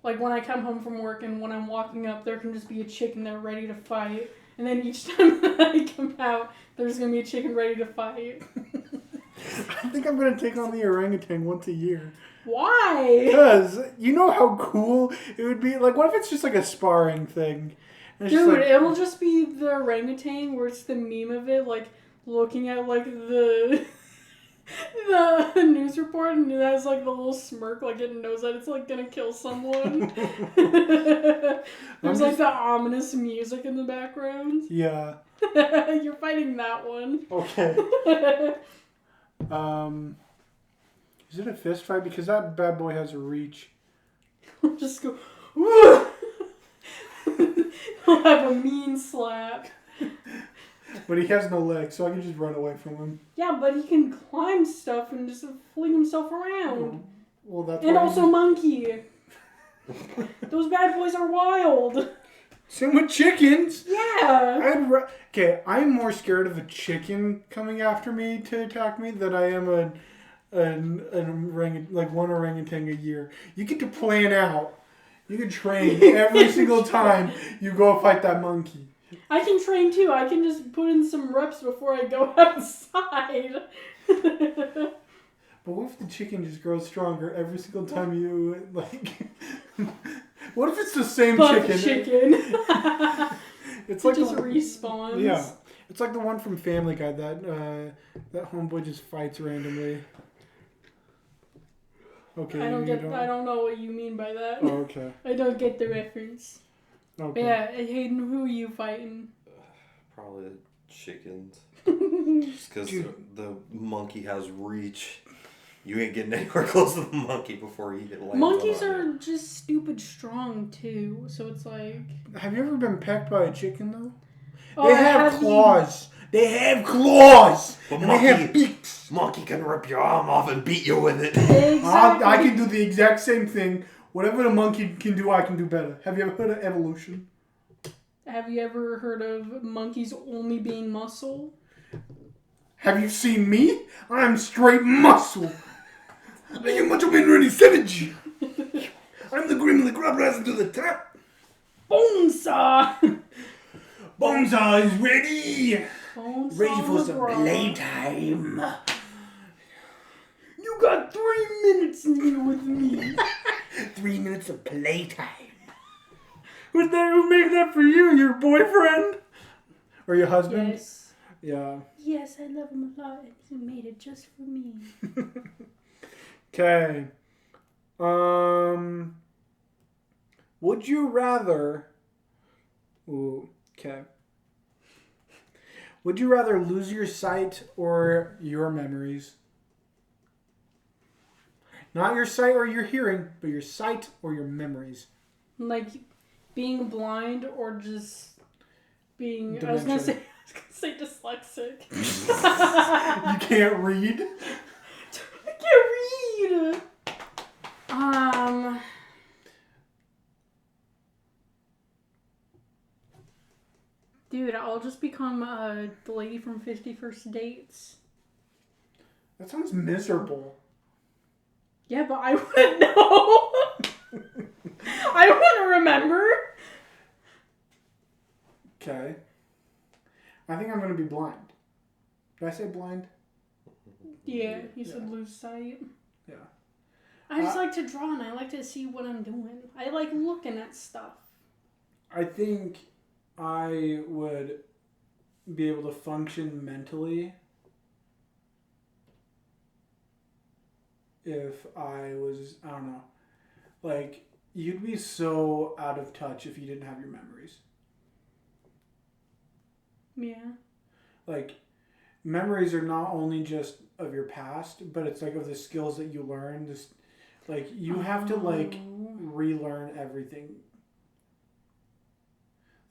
when I come home from work and when I'm walking up, there can just be a chicken there ready to fight, and then each time that I come out, there's gonna be a chicken ready to fight. I think I'm gonna take on the orangutan once a year. Why? Because you know how cool it would be. Like, what if it's just like a sparring thing? And it's just Dude, like, it'll just be the orangutan where it's the meme of it, like looking at like the the news report, and it has like the little smirk, like it knows that it's like gonna kill someone. There's like the ominous music in the background. yeah. You're fighting that one. Okay. Is it a fist fight? Because that bad boy has a reach. I'll just go. Woo! He'll have a mean slap. But he has no legs, so I can just run away from him. Yeah, but he can climb stuff and just fling himself around. Well, that's And why also monkey. Those bad boys are wild. same with chickens. Yeah. Okay, I'm more scared of a chicken coming after me to attack me than I am an one orangutan a year. You get to plan out. You can train every single time you go fight that monkey. I can train too. I can just put in some reps before I go outside. But what if the chicken just grows stronger every single time you like? What if it's the same Buck chicken? chicken. It's It like just the, respawns. yeah, it's like the one from Family Guy that homeboy just fights randomly. Okay, I don't you get. I don't know what you mean by that. Oh, okay. I don't get the reference. But Okay. yeah, Hayden, who are you fighting? Probably chickens. Just because Dude. the monkey has reach. You ain't getting anywhere close to the monkey before he lands Monkeys on are you. just stupid strong too, so it's like. Have you ever been pecked by a chicken though? Oh, They I have have claws. They have claws. But And they have beaks. monkey can rip your arm off and beat you with it. Exactly. I can do the exact same thing. Whatever the monkey can do, I can do better. Have you ever heard of evolution? Have you ever heard of monkeys only being muscle? Have you seen me? I'm straight muscle. I am Macho Man Randy Savage. I'm the grim of the crowd rising to the top. Bonesaw! Bonesaw is ready. Bonesaw Ready for some McGraw. playtime. You got 3 minutes in here with me. 3 minutes of playtime. Who's that? Who made that for you? Your boyfriend? Or your husband? Yes. Yeah. Yes, I love him a lot, and he made it just for me. Okay. Would you rather... Ooh, okay. Would you rather lose your sight or your memories? Not your sight or your hearing, but your sight or your memories. Like, being blind or just being... Dementia. I was gonna say dyslexic. You can't read? I can't read! Dude, I'll just become the lady from 50 First Dates. That sounds miserable. Yeah, but I wouldn't know. I wouldn't remember. Okay. I think I'm gonna be blind. Did I say blind? Yeah, you said lose sight. Yeah. I just like to draw and I like to see what I'm doing. I like looking at stuff. I think I would be able to function mentally if I was, I don't know, like, you'd be so out of touch if you didn't have your memories. Yeah. Like, memories are not only just of your past, but it's like of the skills that you learn. This, like, you have to, like, relearn everything.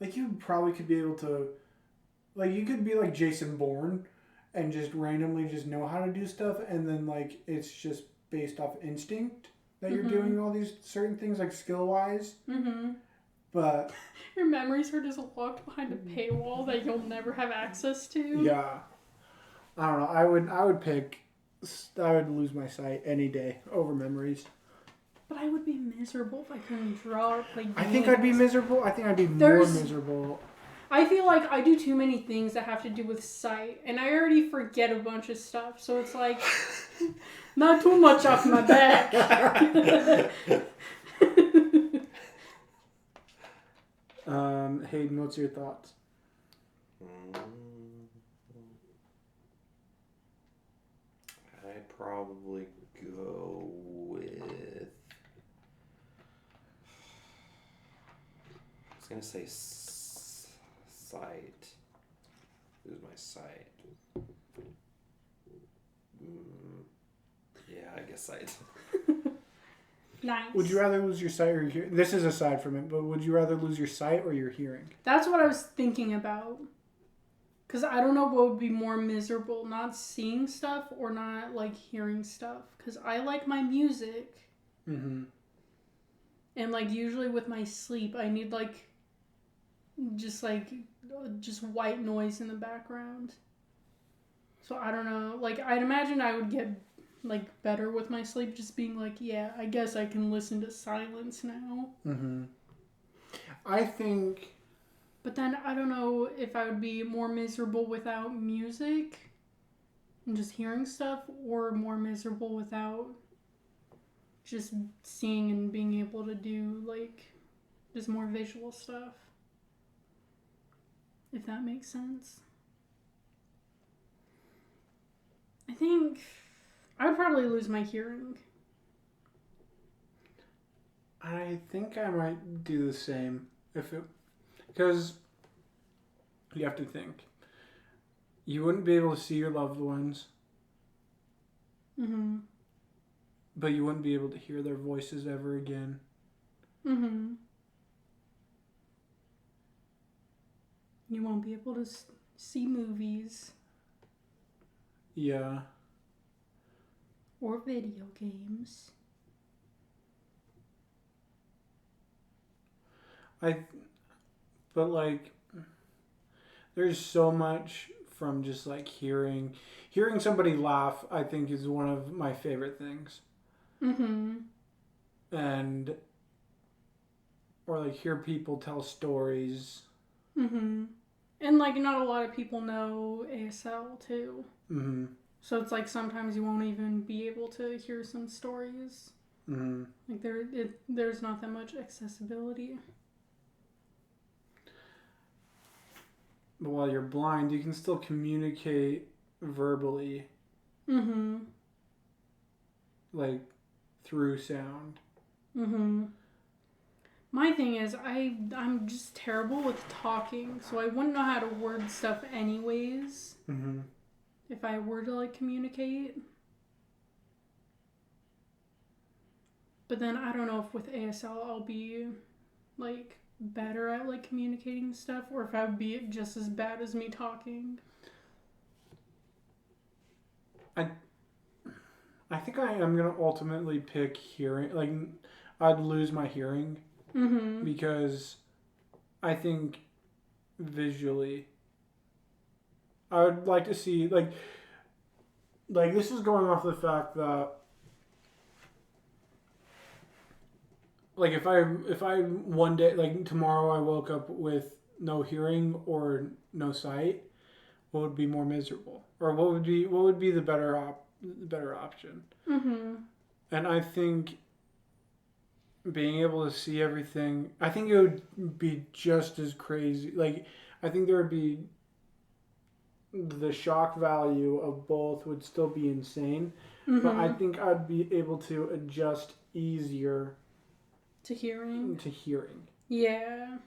Like, you probably could be able to, like, you could be like Jason Bourne and just randomly just know how to do stuff, and then, like, it's just based off instinct that you're doing all these certain things, like, skill-wise. Mm-hmm. But your memories are just locked behind a paywall that you'll never have access to. yeah, I don't know. I would lose my sight any day over memories. But I would be miserable if I couldn't draw or play games. I think I'd be miserable. I think I'd be more miserable. I feel like I do too many things that have to do with sight, and I already forget a bunch of stuff. So it's like, not too much off my back. Hayden, what's your thoughts? I'd probably go with. I was gonna say sight. Lose my sight. Yeah, I guess sight. Nice. Would you rather lose your sight or your hearing? This is aside from it, but would you rather lose your sight or your hearing? That's what I was thinking about. Because I don't know what would be more miserable, not seeing stuff or not, like, hearing stuff. Because I like my music. Mm-hmm. And, like, usually with my sleep, I need, like, just white noise in the background. So I don't know. Like, I'd imagine I would get, like, better with my sleep, just being like, yeah, I guess I can listen to silence now. Mm-hmm. I think... But then I don't know if I would be more miserable without music and just hearing stuff, or more miserable without just seeing and being able to do, like, just more visual stuff. If that makes sense. I think I would probably lose my hearing. I think I might do the same. Because you have to think. You wouldn't be able to see your loved ones. Mm-hmm. But you wouldn't be able to hear their voices ever again. Mm-hmm. You won't be able to see movies. Yeah. Or video games. But like, there's so much from just like hearing somebody laugh, I think is one of my favorite things. Mm-hmm. And, or like hear people tell stories. Mm-hmm. And like not a lot of people know ASL too. Mm-hmm. So it's like sometimes you won't even be able to hear some stories. Mm-hmm. Like there's not that much accessibility. But while you're blind, you can still communicate verbally. Mm-hmm. Like, through sound. Mm-hmm. My thing is, I'm just terrible with talking, so I wouldn't know how to word stuff anyways. Mm-hmm. If I were to, like, communicate. But then I don't know if with ASL I'll be, like, better at, like, communicating stuff, or if I would be just as bad as me talking. I think I am going to ultimately pick hearing. Like, I'd lose my hearing. Mm-hmm. Because I think visually, I would like to see, like this is going off the fact that, like, if I one day, like tomorrow I woke up with no hearing or no sight, what would be more miserable, or what would be the better option? Mm-hmm. And I think being able to see everything, I think it would be just as crazy. Like, I think there would be the shock value of both would still be insane, but I think I'd be able to adjust easier To hearing. Yeah.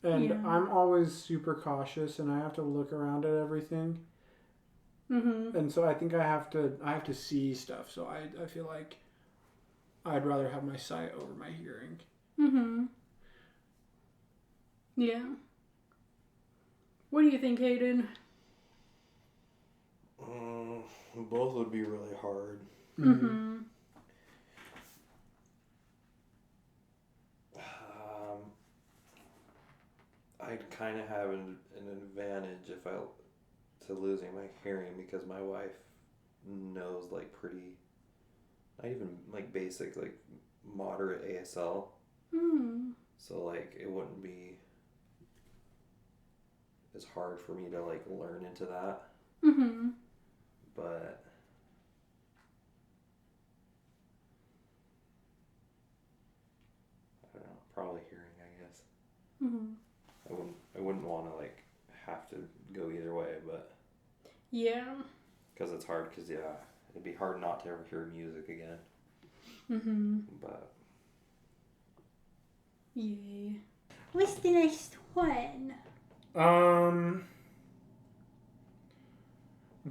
And Yeah. I'm always super cautious, and I have to look around at everything. Mm-hmm. And so I think I have to see stuff. So I feel like I'd rather have my sight over my hearing. Mm-hmm. Yeah. What do you think, Hayden? Both would be really hard. Mm-hmm. I'd kind of have an advantage if to losing my hearing, because my wife knows like pretty, not even like basic, like moderate ASL. So like it wouldn't be as hard for me to like learn into that. Mm-hmm. But I don't know, probably hearing, I guess. Mm-hmm. I wouldn't want to like have to go either way, but Yeah. because it's hard. Because it'd be hard not to ever hear music again. Mm-hmm. But Yay. What's the next one?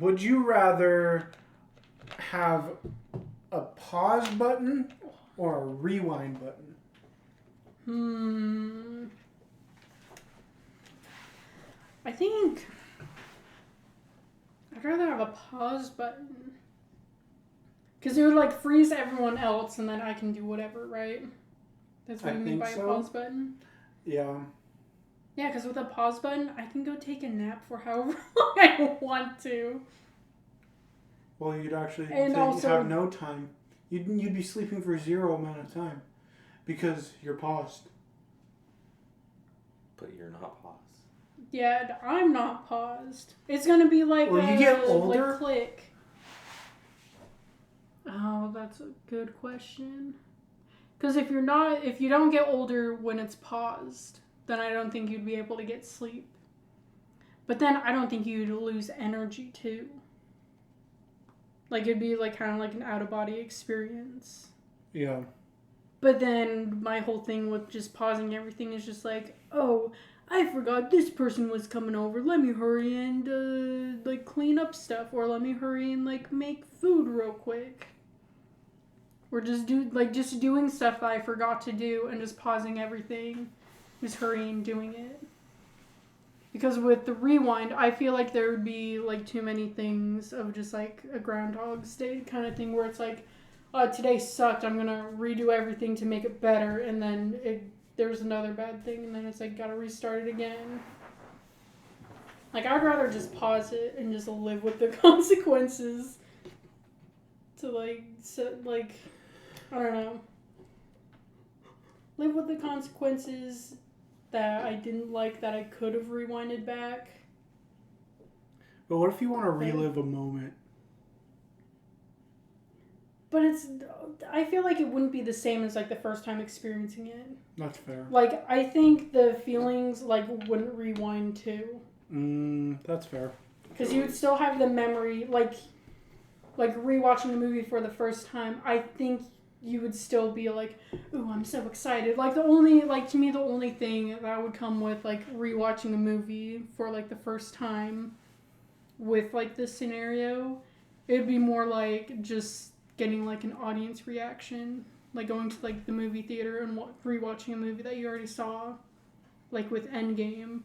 Would you rather have a pause button or a rewind button? I think I'd rather have a pause button. Because it would like freeze everyone else and then I can do whatever, right? That's what I you mean think by so. a pause button? Yeah. Yeah, because with a pause button, I can go take a nap for however long I want to. Well, you'd actually And also- have no time. You'd be sleeping for zero amount of time because you're paused. you're not paused. Yeah, I'm not paused. It's gonna be like Well, you get older? like click. Oh, that's a good question. Because if you don't get older when it's paused, then I don't think you'd be able to get sleep. But then I don't think you'd lose energy too. Like it'd be like kind of like an out of body experience. Yeah. But then my whole thing with just pausing everything is just like, oh, I forgot this person was coming over. Let me hurry and like clean up stuff, or let me hurry and like make food real quick. Or just doing stuff that I forgot to do and just pausing everything, just hurrying doing it. Because with the rewind, I feel like there would be like too many things of just like a Groundhog's Day kind of thing where it's like, today sucked, I'm gonna redo everything to make it better, and then there's another bad thing, and then it's like gotta restart it again. Like I'd rather just pause it and just live with the consequences. To like I don't know. Live with the consequences that I didn't like that I could have rewinded back. But what if you want to relive a moment? But I feel like it wouldn't be the same as like the first time experiencing it. That's fair. Like I think the feelings like wouldn't rewind too. That's fair. Because you would still have the memory, like rewatching the movie for the first time. I think you would still be like, "Ooh, I'm so excited!" Like to me, the only thing that would come with like rewatching a movie for like the first time, with like this scenario, it'd be more like just getting like an audience reaction, like going to like the movie theater and rewatching a movie that you already saw, like with Endgame,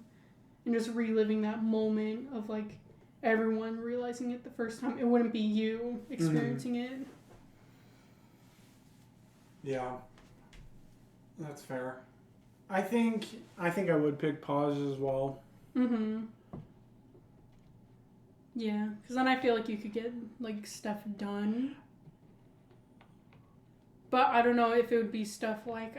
and just reliving that moment of like everyone realizing it the first time. It wouldn't be you experiencing it. Yeah. That's fair. I think I would pick pause as well. Mm-hmm. Yeah, because then I feel like you could get like stuff done. But I don't know if it would be stuff like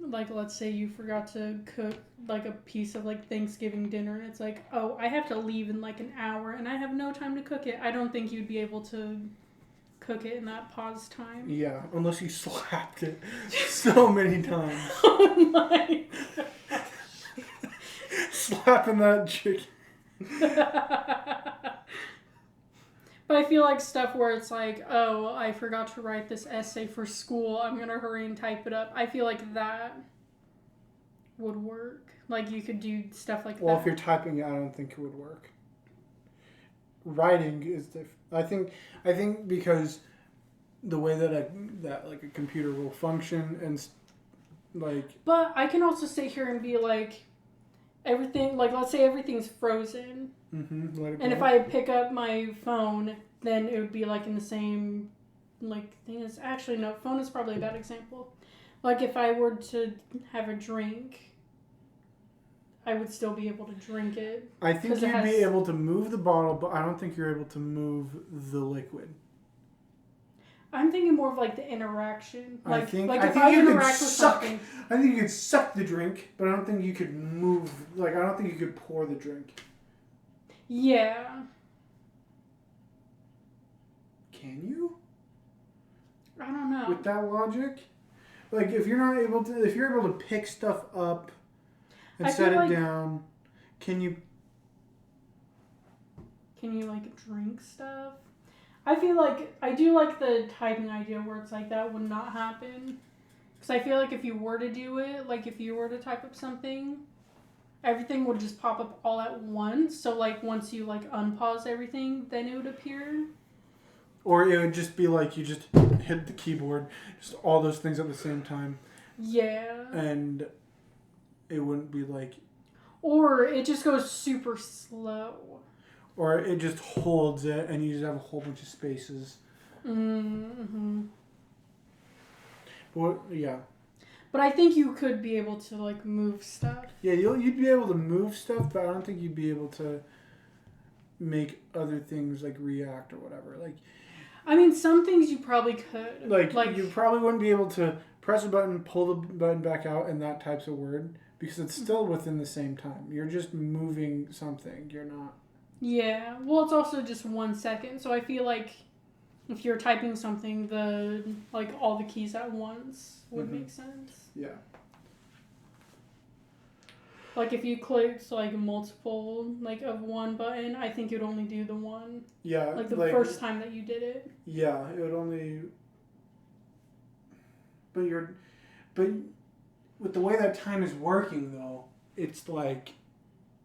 like, let's say you forgot to cook, like, a piece of, like, Thanksgiving dinner, and it's like, oh, I have to leave in, like, an hour, and I have no time to cook it. I don't think you'd be able to cook it in that pause time. Yeah, unless you slapped it so many times. Oh my Slapping that chicken. But I feel like stuff where it's like, oh, I forgot to write this essay for school. I'm going to hurry and type it up. I feel like that would work. Like, you could do stuff like Well, that. if you're typing it, I don't think it would work. Writing is different. I think because the way that a computer will function and like. But I can also sit here and be like, everything, like, let's say everything's frozen. Let it And go. if I pick up my phone, then it would be like in the same, like, thing as, actually, no, phone is probably a bad example. Like, if I were to have a drink, I would still be able to drink it. I think 'cause it you'd be has- able to move the bottle, but I don't think you're able to move the liquid. I'm thinking more of like the interaction. I Like, think if I you could interact with suck. something. I think you could suck the drink, but I don't think you could move. Like, I don't think you could pour the drink. Yeah. Can you? I don't know. With that logic? Like, if you're able to pick stuff up and I set feel it like- down, can you? Can you like drink stuff? I feel like I do like the typing idea where it's like that would not happen. Because I feel like if you were to do it, like if you were to type up something, everything would just pop up all at once. So like once you like unpause everything, then it would appear. Or it would just be like you just hit the keyboard, just all those things at the same time, Yeah. and it wouldn't be like. Or it just goes super slow. Or it just holds it, and you just have a whole bunch of spaces. Mm-hmm. Well, yeah. But I think you could be able to like move stuff. Yeah, you'd be able to move stuff, but I don't think you'd be able to make other things like react or whatever. I mean, some things you probably could. Like you probably wouldn't be able to press a button, pull the button back out, and that types of word because it's still within the same time. You're just moving something. You're not. Yeah. Well, it's also just 1 second, so I feel like if you're typing something, all the keys at once would make sense. Yeah. Like if you clicked like multiple of one button, I think you'd only do the one. Yeah. Like the first time that you did it. Yeah, it would only. But with the way that time is working though, it's like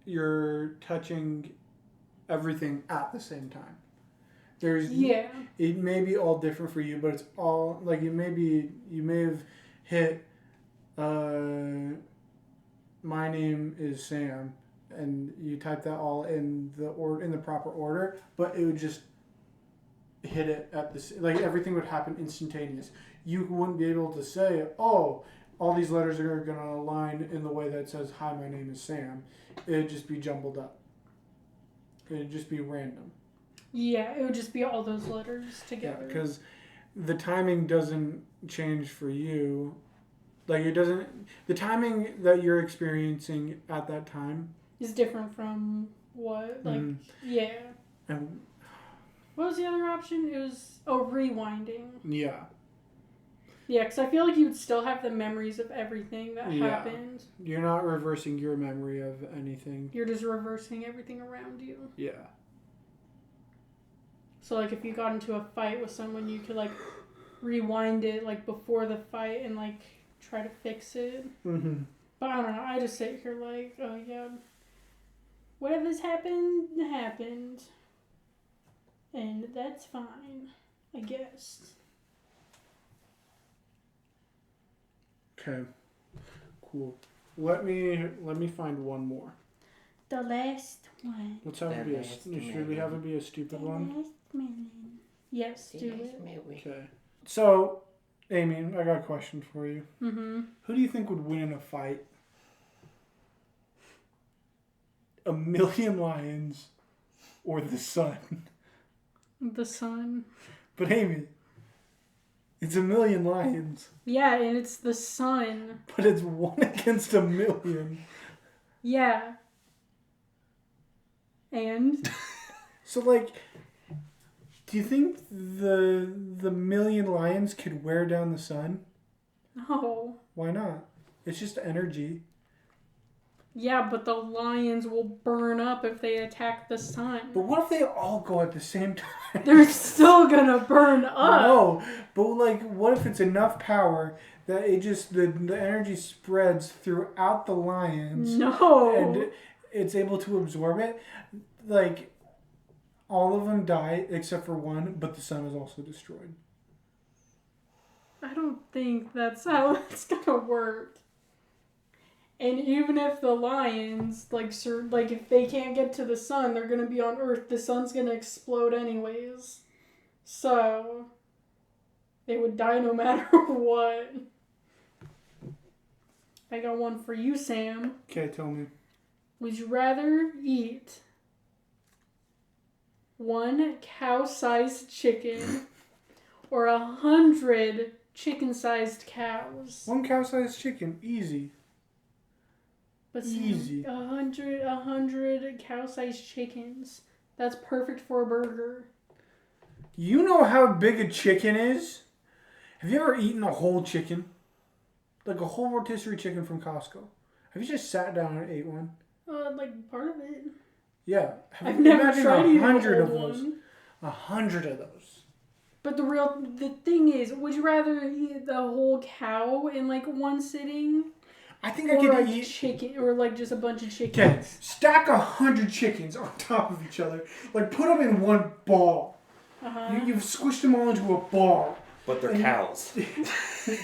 you're touching everything at the same time. Yeah. It may be all different for you, but it's all like you may have hit my name is Sam and you type that all in the proper order, but it would just hit it at everything would happen instantaneous. You wouldn't be able to say, oh, all these letters are going to align in the way that says, hi, my name is Sam. It'd just be jumbled up. It'd just be random. Yeah, it would just be all those letters Yeah, together. because the timing doesn't change for you. Like, it doesn't... The timing that you're experiencing at that time... Is different from what? Yeah. And What was the other option? It was, rewinding. yeah. Yeah, because I feel like you'd still have the memories of everything that happened. You're not reversing your memory of anything. You're just reversing everything around you. Yeah. So, like, if you got into a fight with someone, you could, rewind it, before the fight and, try to fix it. Mm-hmm. But I don't know. I just sit here oh, yeah. Whatever's happened, happened. And that's fine, I guess. Okay. Cool. Let me find one more. The last one. Let's have it be should we have it be a stupid one? Last one. Yes, do it. Okay. So, Amy, I got a question for you. Mm-hmm. Who do you think would win in a fight? 1,000,000 lions or the sun? The sun. But Amy, It's 1,000,000 lions. Yeah, and it's the sun. But it's 1 against 1,000,000. Yeah. And? So, like, do you think the 1,000,000 lions could wear down the sun? No. Why not? It's just energy. Yeah, but the lions will burn up if they attack the But sun. what if they all go at the same time? They're still gonna burn up. No, but like, what if it's enough power that it just the energy spreads throughout the lions No. and it's able to absorb it? Like, all of them die except for one, but the sun is also destroyed. I don't think that's how it's gonna work. And even if the lions, like if they can't get to the sun, they're gonna be on Earth. The sun's gonna explode anyways. So, they would die no matter what. I got one for you, Sam. Okay, tell me. Would you rather eat one cow-sized chicken or 100 chicken-sized cows? One cow-sized chicken, easy. But Easy. 100 cow-sized chickens. That's perfect for a burger. You know how big a chicken is? Have you ever eaten a whole chicken? Like a whole rotisserie chicken from Costco? Have you just sat down and ate one? Like part of it. Yeah. I've never Imagine tried eating a 100 of whole those. one. 100 of those. But the thing is, would you rather eat the whole cow in like one sitting? I think I Or could like eat. chicken, or like just a bunch of Okay, chickens? stack 100 chickens on top of each other. Like, put them in one ball. Uh-huh. You've squished them all into a ball. But they're And- cows.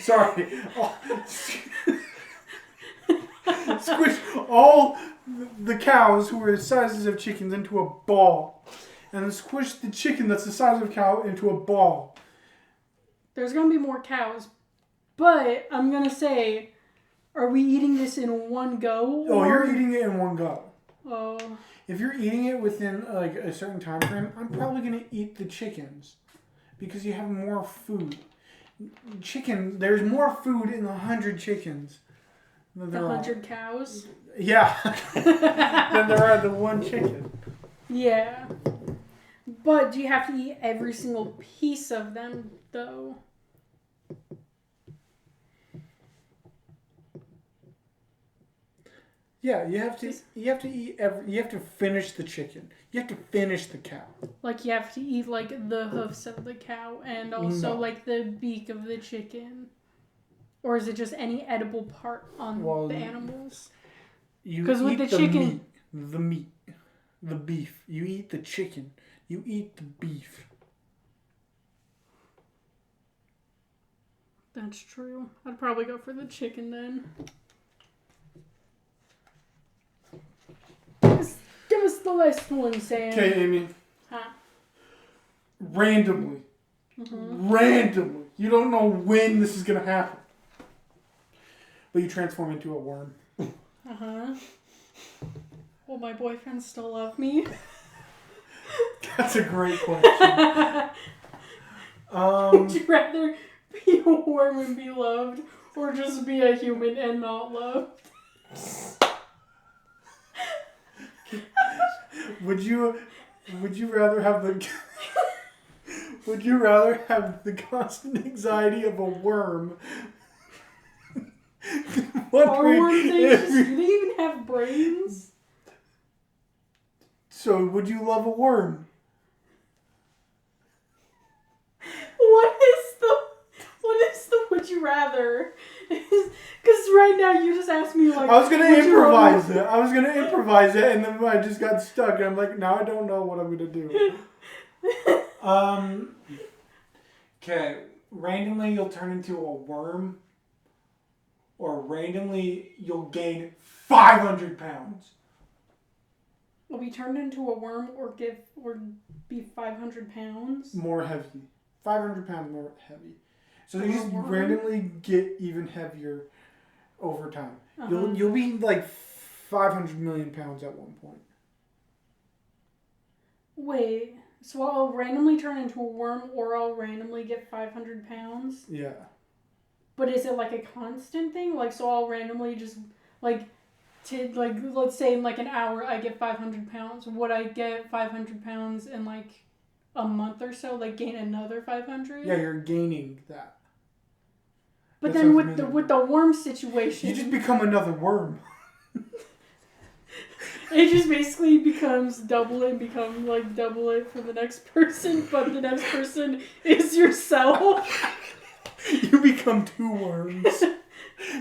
Sorry. Squish all the cows who are the sizes of chickens into a ball. And then squish the chicken that's the size of a cow into a ball. There's gonna be more cows, but I'm gonna say, are we eating this in one go? Oh, you're eating it in one go. Oh, If you're eating it within like a certain time frame, I'm probably gonna eat the chickens because you have more food. Chicken, there's more food in the 100 chickens than the there 100 cows. are. Yeah, than there are the one chicken. Yeah, but do you have to eat every single piece of them though? Yeah, you have to eat you have to finish the chicken. You have to finish the cow. Like you have to eat like the hoofs of the cow and also No. like the beak of the chicken, or is it just any edible part on Well, the animals? You 'Cause with eat the chicken- meat, the beef. You eat the chicken. You eat the beef. That's true. I'd probably go for the chicken then. Give us the last one, Sam. Okay, Amy. Huh. Randomly. Mm-hmm. Randomly. You don't know when this is gonna happen. But you transform into a worm. Uh-huh. Will my boyfriend still love me? That's a great question. Would you rather be a worm and be loved, or just be a human and not loved? Would you rather have the would you rather have the constant anxiety of a worm? Are Wondering worm things if just, you- do they even have brains? So would you love a worm? What is the would you rather? Because right now you just asked me like I was gonna would you improvise rather- it. I was gonna improvise it, and then I just got stuck. And I'm like, now I don't know what I'm gonna do. Okay. Randomly, you'll turn into a worm, or randomly you'll gain 500 pounds. Will be turned into a worm or be 500 pounds? More heavy. 500 pounds more heavy. So you For a just worm? randomly get even heavier over time. Uh-huh. You'll be like 500 million pounds at one point. Wait, So I'll randomly turn into a worm, or I'll randomly get 500 pounds. Yeah. But is it like a constant thing? Like, so I'll randomly just like let's say in like an hour I get 500 pounds. Would I get 500 pounds in like a month or so? Like gain another 500? Yeah, you're gaining that. But That then sounds with the worm situation, You just become another worm. it just basically becomes double it and become like double it for the next person, but the next person is yourself. You become 2 worms.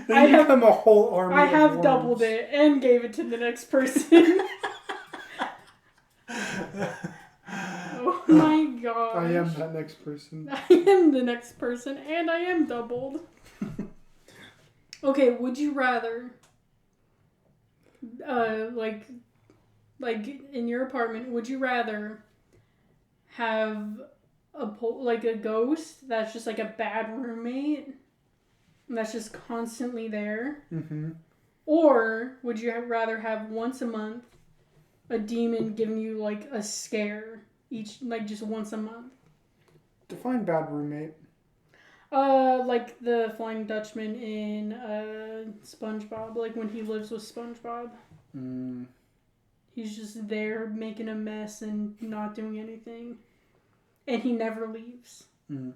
Then I you have- become a whole army I of have worms. doubled it and gave it to the next person. Oh my god. I am that next person. I am the next person and I am doubled. Okay, would you rather like in your apartment, would you rather have like a ghost that's just like a bad roommate that's just constantly there? Mm-hmm. Or would you rather have once a month a demon giving you like a scare each, like just once a month? Define bad roommate. Like the Flying Dutchman in SpongeBob, like when he lives with SpongeBob. Mm. He's just there making a mess and not doing anything. And he never leaves. Mm.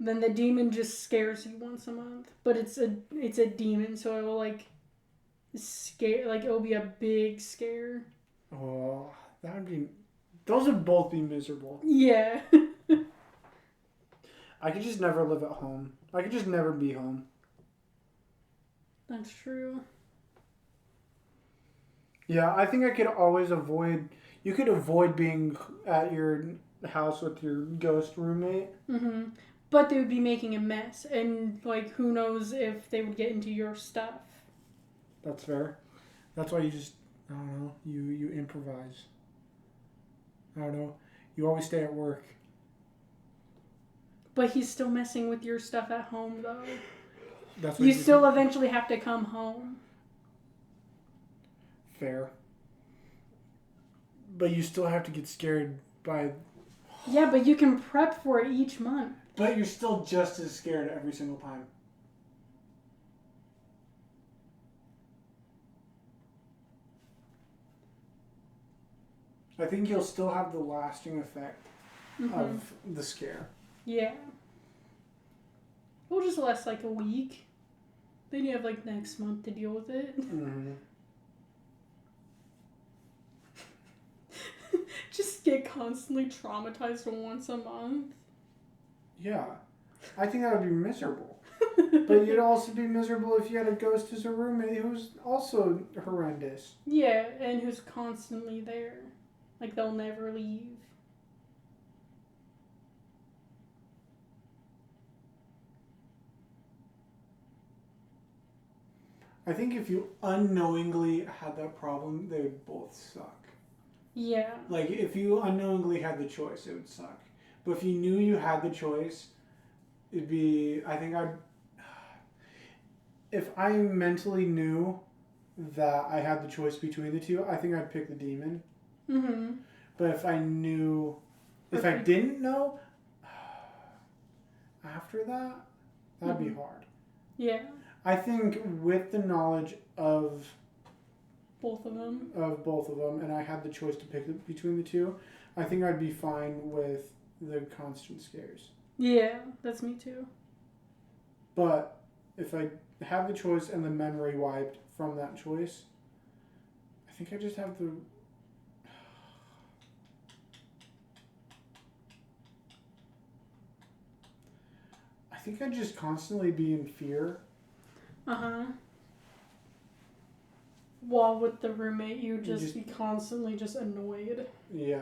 Then the demon just scares you once a month. But it's a demon, so it will like scare, like it'll be a big scare. Oh, that would be. Those would both be miserable. Yeah. I could just never live at home. I could just never be home. That's true. Yeah, I think I could always avoid. You could avoid being at your house with your ghost roommate. Mm-hmm. But they would be making a mess, and like who knows if they would get into your stuff. That's fair. That's why you just, I don't know, you improvise. I don't know. You always stay at work. But he's still messing with your stuff at home, though. That's what You still eventually have to come home. Fair. But you still have to get scared by. Yeah, but you can prep for it each month. But you're still just as scared every single time. I think you'll still have the lasting effect of the scare. Yeah. It'll just last like a week. Then you have like next month to deal with it. Mm-hmm. Just get constantly traumatized once a month. Yeah. I think that would be miserable. But you'd also be miserable if you had a ghost as a roommate who's also horrendous. Yeah, and who's constantly there. Like they'll never leave. I think if you unknowingly had that problem, they would both suck. Yeah. Like, if you unknowingly had the choice, it would suck. But if you knew you had the choice, it'd be, I think I'd, if I mentally knew that I had the choice between the two, I think I'd pick the demon. Mm-hmm. But if I knew, if I Okay. didn't know, after that, that'd be hard. Yeah. I think with the knowledge of Both of them. both of them, and I had the choice to pick between the two, I think I'd be fine with the constant scares. Yeah, that's me too. But if I have the choice and the memory wiped from that choice, I think I just have the. I think I'd just constantly be in fear. Uh-huh. While with the roommate, you just just- be constantly just annoyed. Yeah.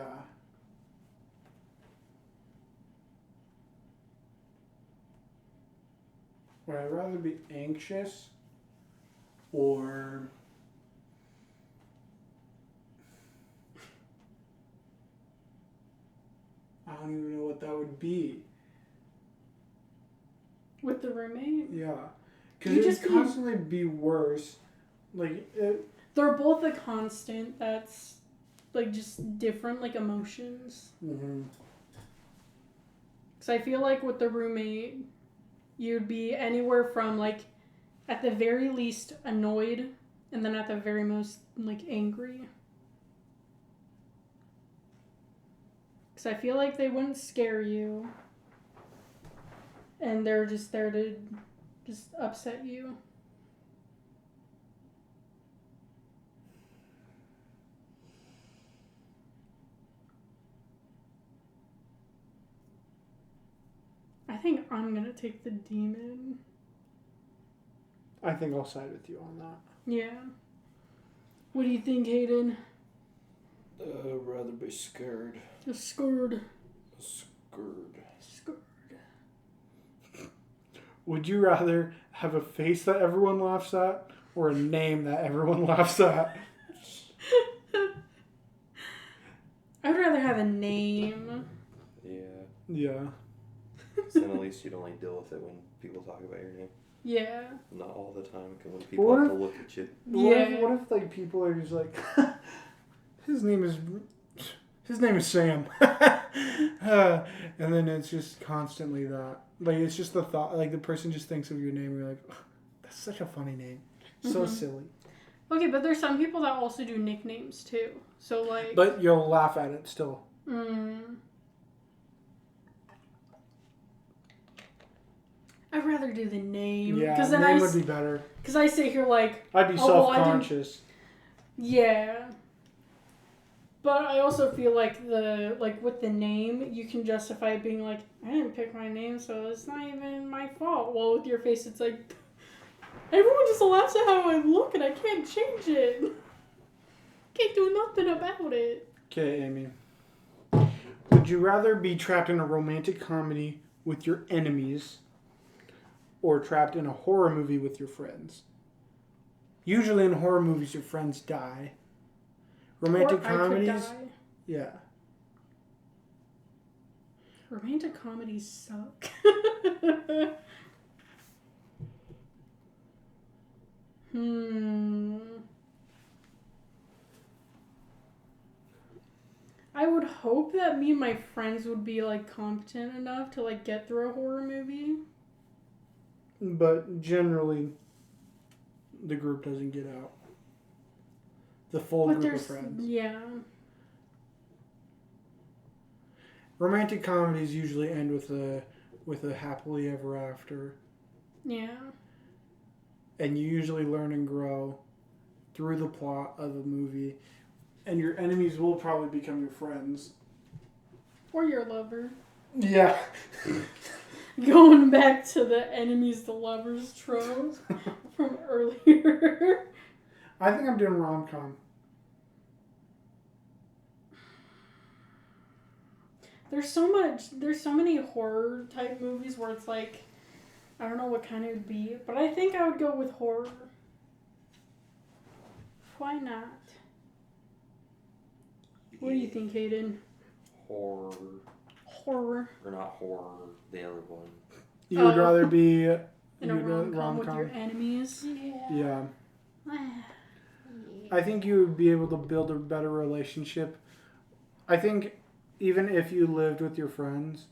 Would I rather be anxious or I don't even know what that would be. With the roommate? Yeah. Because You it would just be- constantly be worse. Like, They're both a constant that's like just different like emotions. Mm-hmm. Because I feel like with the roommate, you'd be anywhere from like at the very least annoyed, and then at the very most like angry. Because I feel like they wouldn't scare you, and they're just there to just upset you. I think I'm gonna take the demon. I think I'll side with you on that. Yeah. What do you think, Hayden? I'd rather be scared. Scared. Scared. Would you rather have a face that everyone laughs at or a name that everyone laughs at? I'd rather have a name. Yeah. Yeah. Then at least you'd only deal with it when people talk about your name. Yeah. Not all the time, because when people What have if- to look at you. What if like people are just like, his name is Sam, and then it's just constantly that. Like it's just the thought. Like the person just thinks of your name. And you're like, that's such a funny name. So Mhm. silly. Okay, but there's some people that also do nicknames too. So like. But you'll laugh at it still. I'd rather do the name. Yeah, Cause then name would be better. Because I sit here like. I'd be Oh, well, I didn't- self-conscious. Yeah. But I also feel like with the name, you can justify it being like, I didn't pick my name, so it's not even my fault. Well, with your face, it's like, everyone just laughs at how I look, and I can't change it. Can't do nothing about it. Okay, Amy. Would you rather be trapped in a romantic comedy with your enemies or trapped in a horror movie with your friends? Usually in horror movies, your friends die. Romantic Or I could comedies, die. yeah. Romantic comedies suck. I would hope that me and my friends would be like competent enough to like get through a horror movie. But generally, the group doesn't get out. The full But group of there's friends. yeah. Romantic comedies usually end with a happily ever after, Yeah. and you usually learn and grow through the plot of the movie, and your enemies will probably become your friends. Or your lover. Yeah. Going back to the enemies to lovers trope from earlier. I think I'm doing rom-com. There's so many horror type movies where it's like, I don't know what kind it would be, but I think I would go with horror. Why not? What do you think, Hayden? Horror. Horror. Or not horror, the other one. You would Oh. rather be In a you'd rather- rom-com with your enemies. Yeah. I think you would be able to build a better relationship. I think even if you lived with your friends,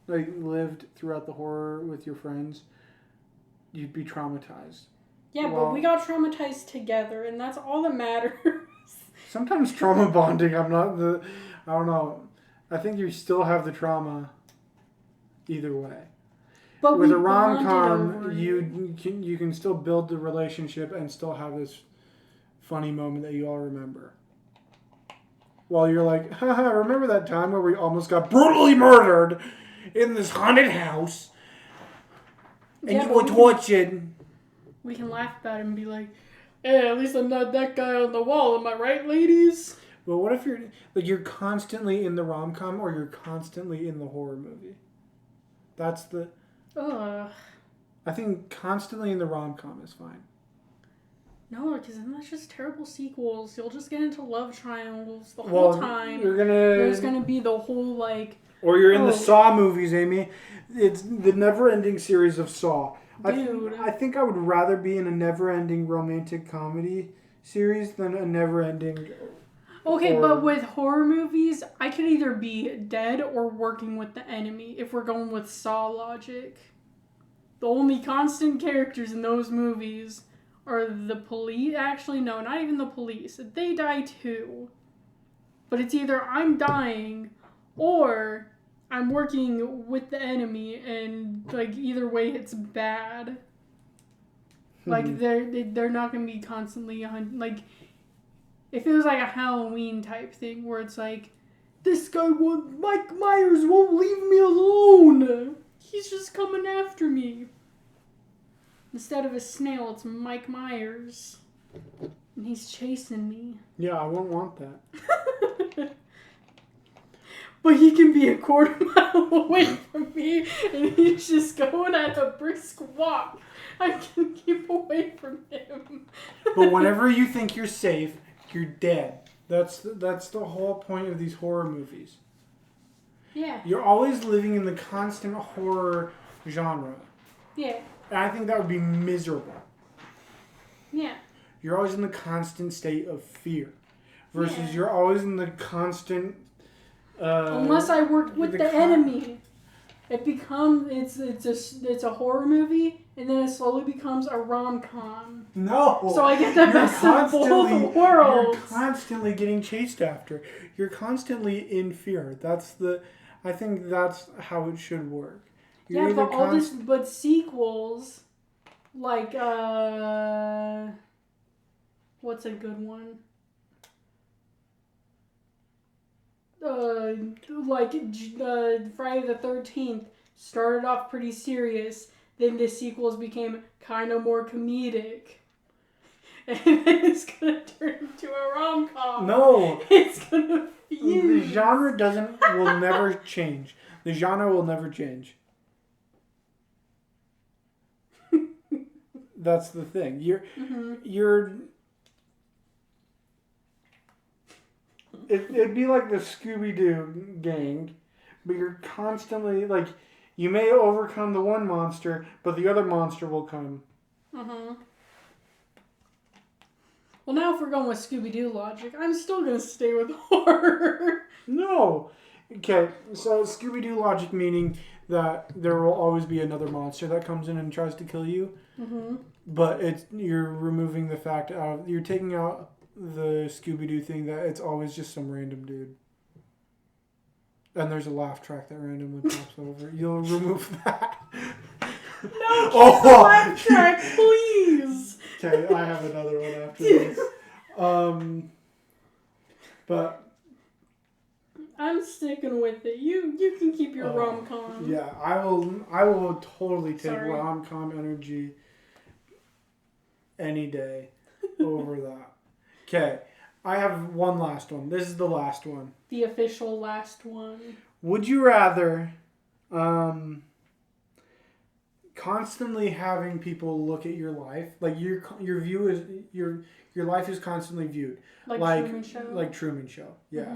like lived throughout the horror with your friends, you'd be traumatized. Yeah, Well- but we got traumatized together, and that's all that matters. Sometimes trauma bonding, I don't know. I think you still have the trauma either way. But With we a bonded rom-com, over it. you can still build the relationship and still have this funny moment that you all remember. While you're like, haha, remember that time where we almost got brutally murdered in this haunted house? And Yeah, you but were we can- tortured. We can laugh about it and be like, hey, at least I'm not that guy on the wall, am I right, ladies? But what if you're constantly in the rom-com or you're constantly in the horror movie? That's the... Ugh. I think constantly in the rom-com is fine. No, because then that's just terrible sequels. You'll just get into love triangles the Well, whole time. you're gonna... There's gonna be the whole, like... Or you're in Oh. the Saw movies, Amy. It's the never-ending series of Saw. Dude. I think I would rather be in a never-ending romantic comedy series than a never-ending Okay, Or- but with horror movies, I could either be dead or working with the enemy if we're going with Saw logic. The only constant characters in those movies are the police. Actually, no, not even the police. They die too. But it's either I'm dying or I'm working with the enemy, and like either way, it's bad. Like they're not gonna be constantly like if it was like a Halloween type thing where it's like this guy won't Mike Myers won't leave me alone. He's just coming after me. Instead of a snail, it's Mike Myers, and he's chasing me. Yeah, I wouldn't want that. But he can be a quarter mile away from me, and he's just going at a brisk walk. I can keep away from him. But whenever you think you're safe, you're dead. That's the whole point of these horror movies. Yeah. You're always living in the constant horror genre. Yeah. And I think that would be miserable. Yeah. You're always in the constant state of fear. Versus Yeah. you're always in the constant... Unless I worked with the enemy. It's a horror movie, and then it slowly becomes a rom-com. No! So I get the best of both worlds. You're constantly getting chased after. You're constantly in fear. I think that's how it should work. You're Yeah, either but sequels, like, what's a good one? Friday the 13th started off pretty serious, then the sequels became kind of more comedic. And then it's gonna turn into a rom-com. No! It's gonna The fuse. genre will never change. The genre will never change. That's the thing. It'd be like the Scooby-Doo gang, but you're constantly, like, you may overcome the one monster, but the other monster will come. Well, now if we're going with Scooby-Doo logic, I'm still gonna stay with horror. No! Okay, so Scooby-Doo logic meaning that there will always be another monster that comes in and tries to kill you. But you're removing the fact of, you're taking out the Scooby-Doo thing that it's always just some random dude. And there's a laugh track that randomly pops over. You'll remove that. No, Oh! the laugh track, please. Okay, I have another one after this. But I'm sticking with it. You can keep your rom-com. yeah, I will totally take Sorry. rom-com energy any day over that. Okay, I have one last one. This is the last one. The official last one. Would you rather constantly having people look at your life, like your view is your life is constantly viewed, Like Truman Show? like Truman Show, yeah.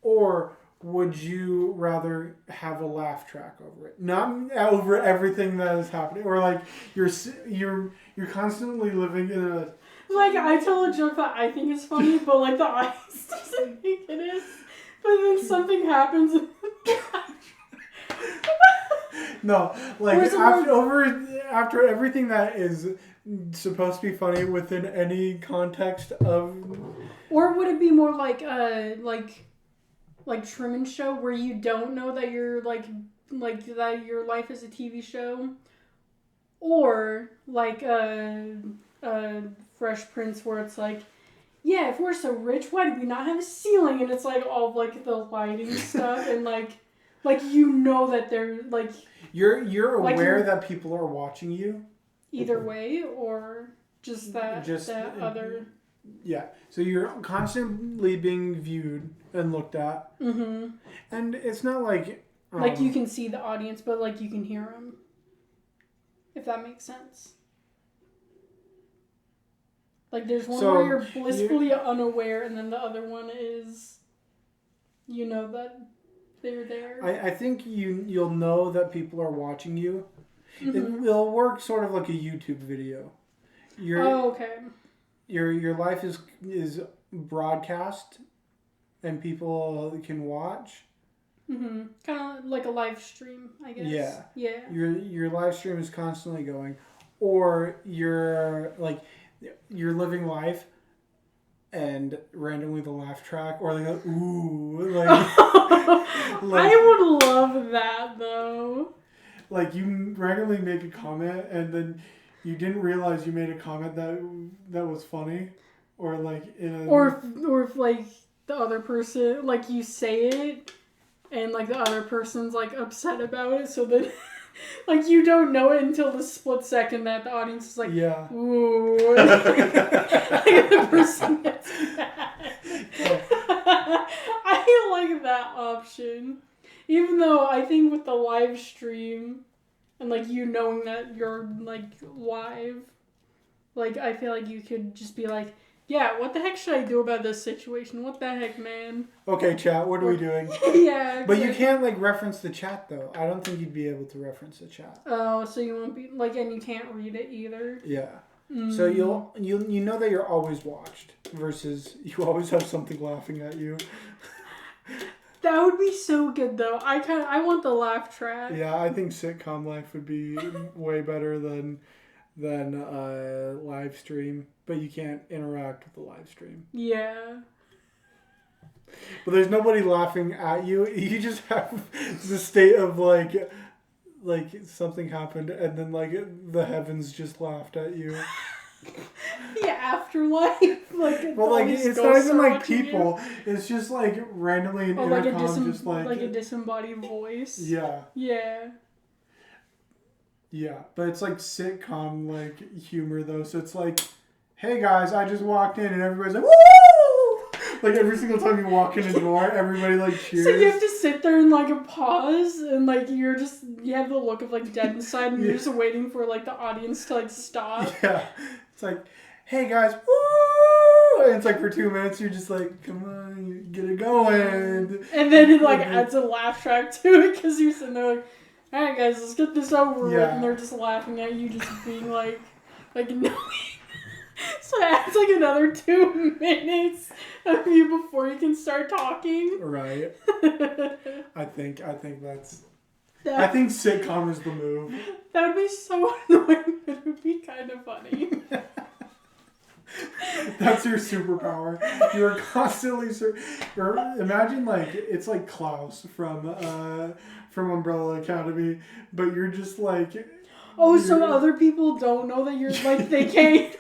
Or would you rather have a laugh track over it, not over everything that is happening, or like you're constantly living in a Like, I tell a joke that I think is funny, but like the audience doesn't think it is. But then something happens. no, like Or is it more- after everything that is supposed to be funny within any context of. Or would it be more like Truman Show, where you don't know that you're like that your life is a TV show, or like Fresh Prince, where it's like, yeah, if we're so rich, why do we not have a ceiling? And it's like all of, like the lighting stuff, and like you know that they're like You're Like aware you're- that people are watching you. either way, or just that other. Yeah, so you're constantly being viewed and looked at, and it's not like Like you can see the audience, but like you can hear them. If that makes sense. Like there's one So, where you're blissfully unaware, and then the other one is, you know that they're there. I think you'll know that people are watching you. It'll work sort of like a YouTube video. Oh, okay. Your life is broadcast and people can watch. Mm-hmm. Kind of like a live stream, I guess. Yeah. Yeah. Your live stream is constantly going, or you're living life, and randomly the laugh track, or like a, ooh, like, I would love that though. Like you randomly make a comment and then you didn't realize you made a comment that was funny, or like or if like the other person, like you say it and like the other person's like upset about it, so then like you don't know it until the split second that the audience is like, yeah. ooh, like the person gets mad. I like that option. Even though I think with the live stream and like you knowing that you're like live, like I feel like you could just be like, yeah, what the heck should I do about this situation? What the heck, man? Okay, chat, what are we doing? Yeah. But you can't like reference the chat though. I don't think you'd be able to reference the chat. Oh, so you won't be like, and you can't read it either. Yeah. So you know that you're always watched versus you always have something laughing at you. That would be so good though. I want the laugh track. Yeah, I think sitcom life would be way better than live stream, but you can't interact with the live stream. Yeah. But there's nobody laughing at you. You just have the state of like something happened and then like the heavens just laughed at you. The afterlife, like Well, like it's not even like people. It's just like randomly an like intercom, just like a disembodied voice. yeah, Yeah. yeah. But it's like sitcom like humor though. So it's like, hey guys, I just walked in and everybody's like, woo! Like every single time you walk in a door, everybody like cheers. So you have to sit there and like pause and like you have the look of like dead inside and you're just waiting for like the audience to like stop. Yeah. It's like, hey guys, woo! And it's like for 2 minutes you're just like, come on, get it going. And then it like adds a laugh track to it because you're sitting there like, all right guys, let's get this over with. And they're just laughing at you, just being like no. So it adds like another 2 minutes of you before you can start talking. Right. I think that's. I think sitcom is the move. That would be so annoying, but it would be kind of funny. That's your superpower. You're constantly imagine like it's like Klaus from Umbrella Academy, but you're just like. Oh, so other people don't know that you're like they can't.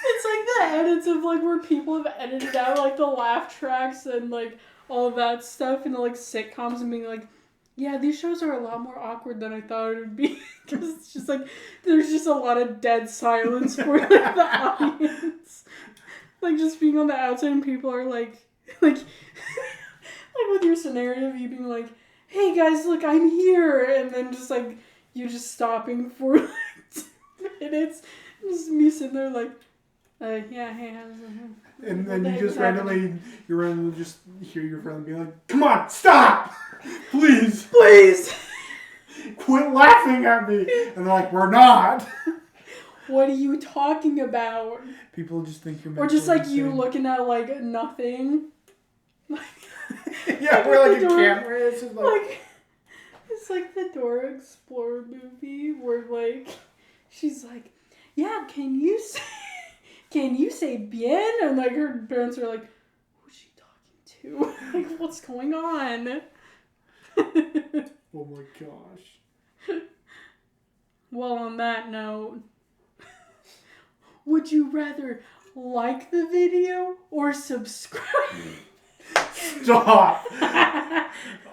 It's like the edits of like where people have edited out like the laugh tracks and like all of that stuff in like sitcoms and being like, yeah, these shows are a lot more awkward than I thought it would be because it's just like there's just a lot of dead silence for like the audience, like just being on the outside and people are like with your scenario of you being like, hey guys, look, I'm here, and then just like you just stopping for like 2 minutes, just me sitting there like. Yeah, hey, how's it? And then you randomly just hear your friend be like, come on, stop! Please! Quit laughing at me! And they're like, we're not! What are you talking about? People just think you're or just like insane. You looking at like nothing. Yeah, we're like a camera. It's just like it's like the Dora Explorer movie where like she's like, yeah, can you say bien? And like her parents are like, who's she talking to? Like, what's going on? Oh my gosh. Well, on that note, would you rather like the video or subscribe? Stop!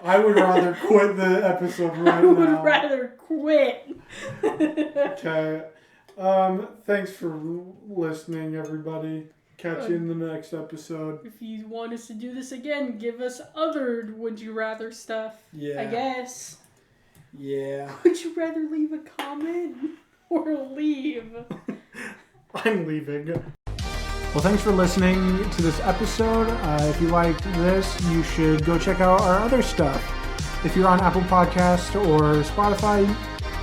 I would rather quit the episode right now. I would rather quit. Okay. Thanks for listening, everybody. Catch you in the next episode. If you want us to do this again, give us other would you rather stuff. Yeah. I guess. Yeah. Would you rather leave a comment or leave? I'm leaving. Well, thanks for listening to this episode. If you liked this, you should go check out our other stuff. If you're on Apple Podcasts or Spotify,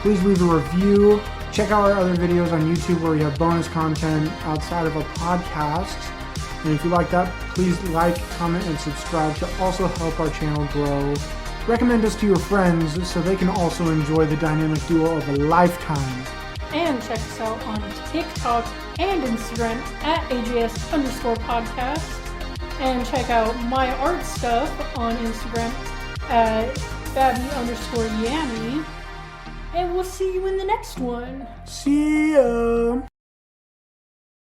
please leave a review. Check out our other videos on YouTube where we have bonus content outside of our podcasts. And if you like that, please like, comment, and subscribe to also help our channel grow. Recommend us to your friends so they can also enjoy the dynamic duo of a lifetime. And check us out on TikTok and Instagram at AJS_podcast. And check out my art stuff on Instagram at Babby_Yammy. And we'll see you in the next one. See ya!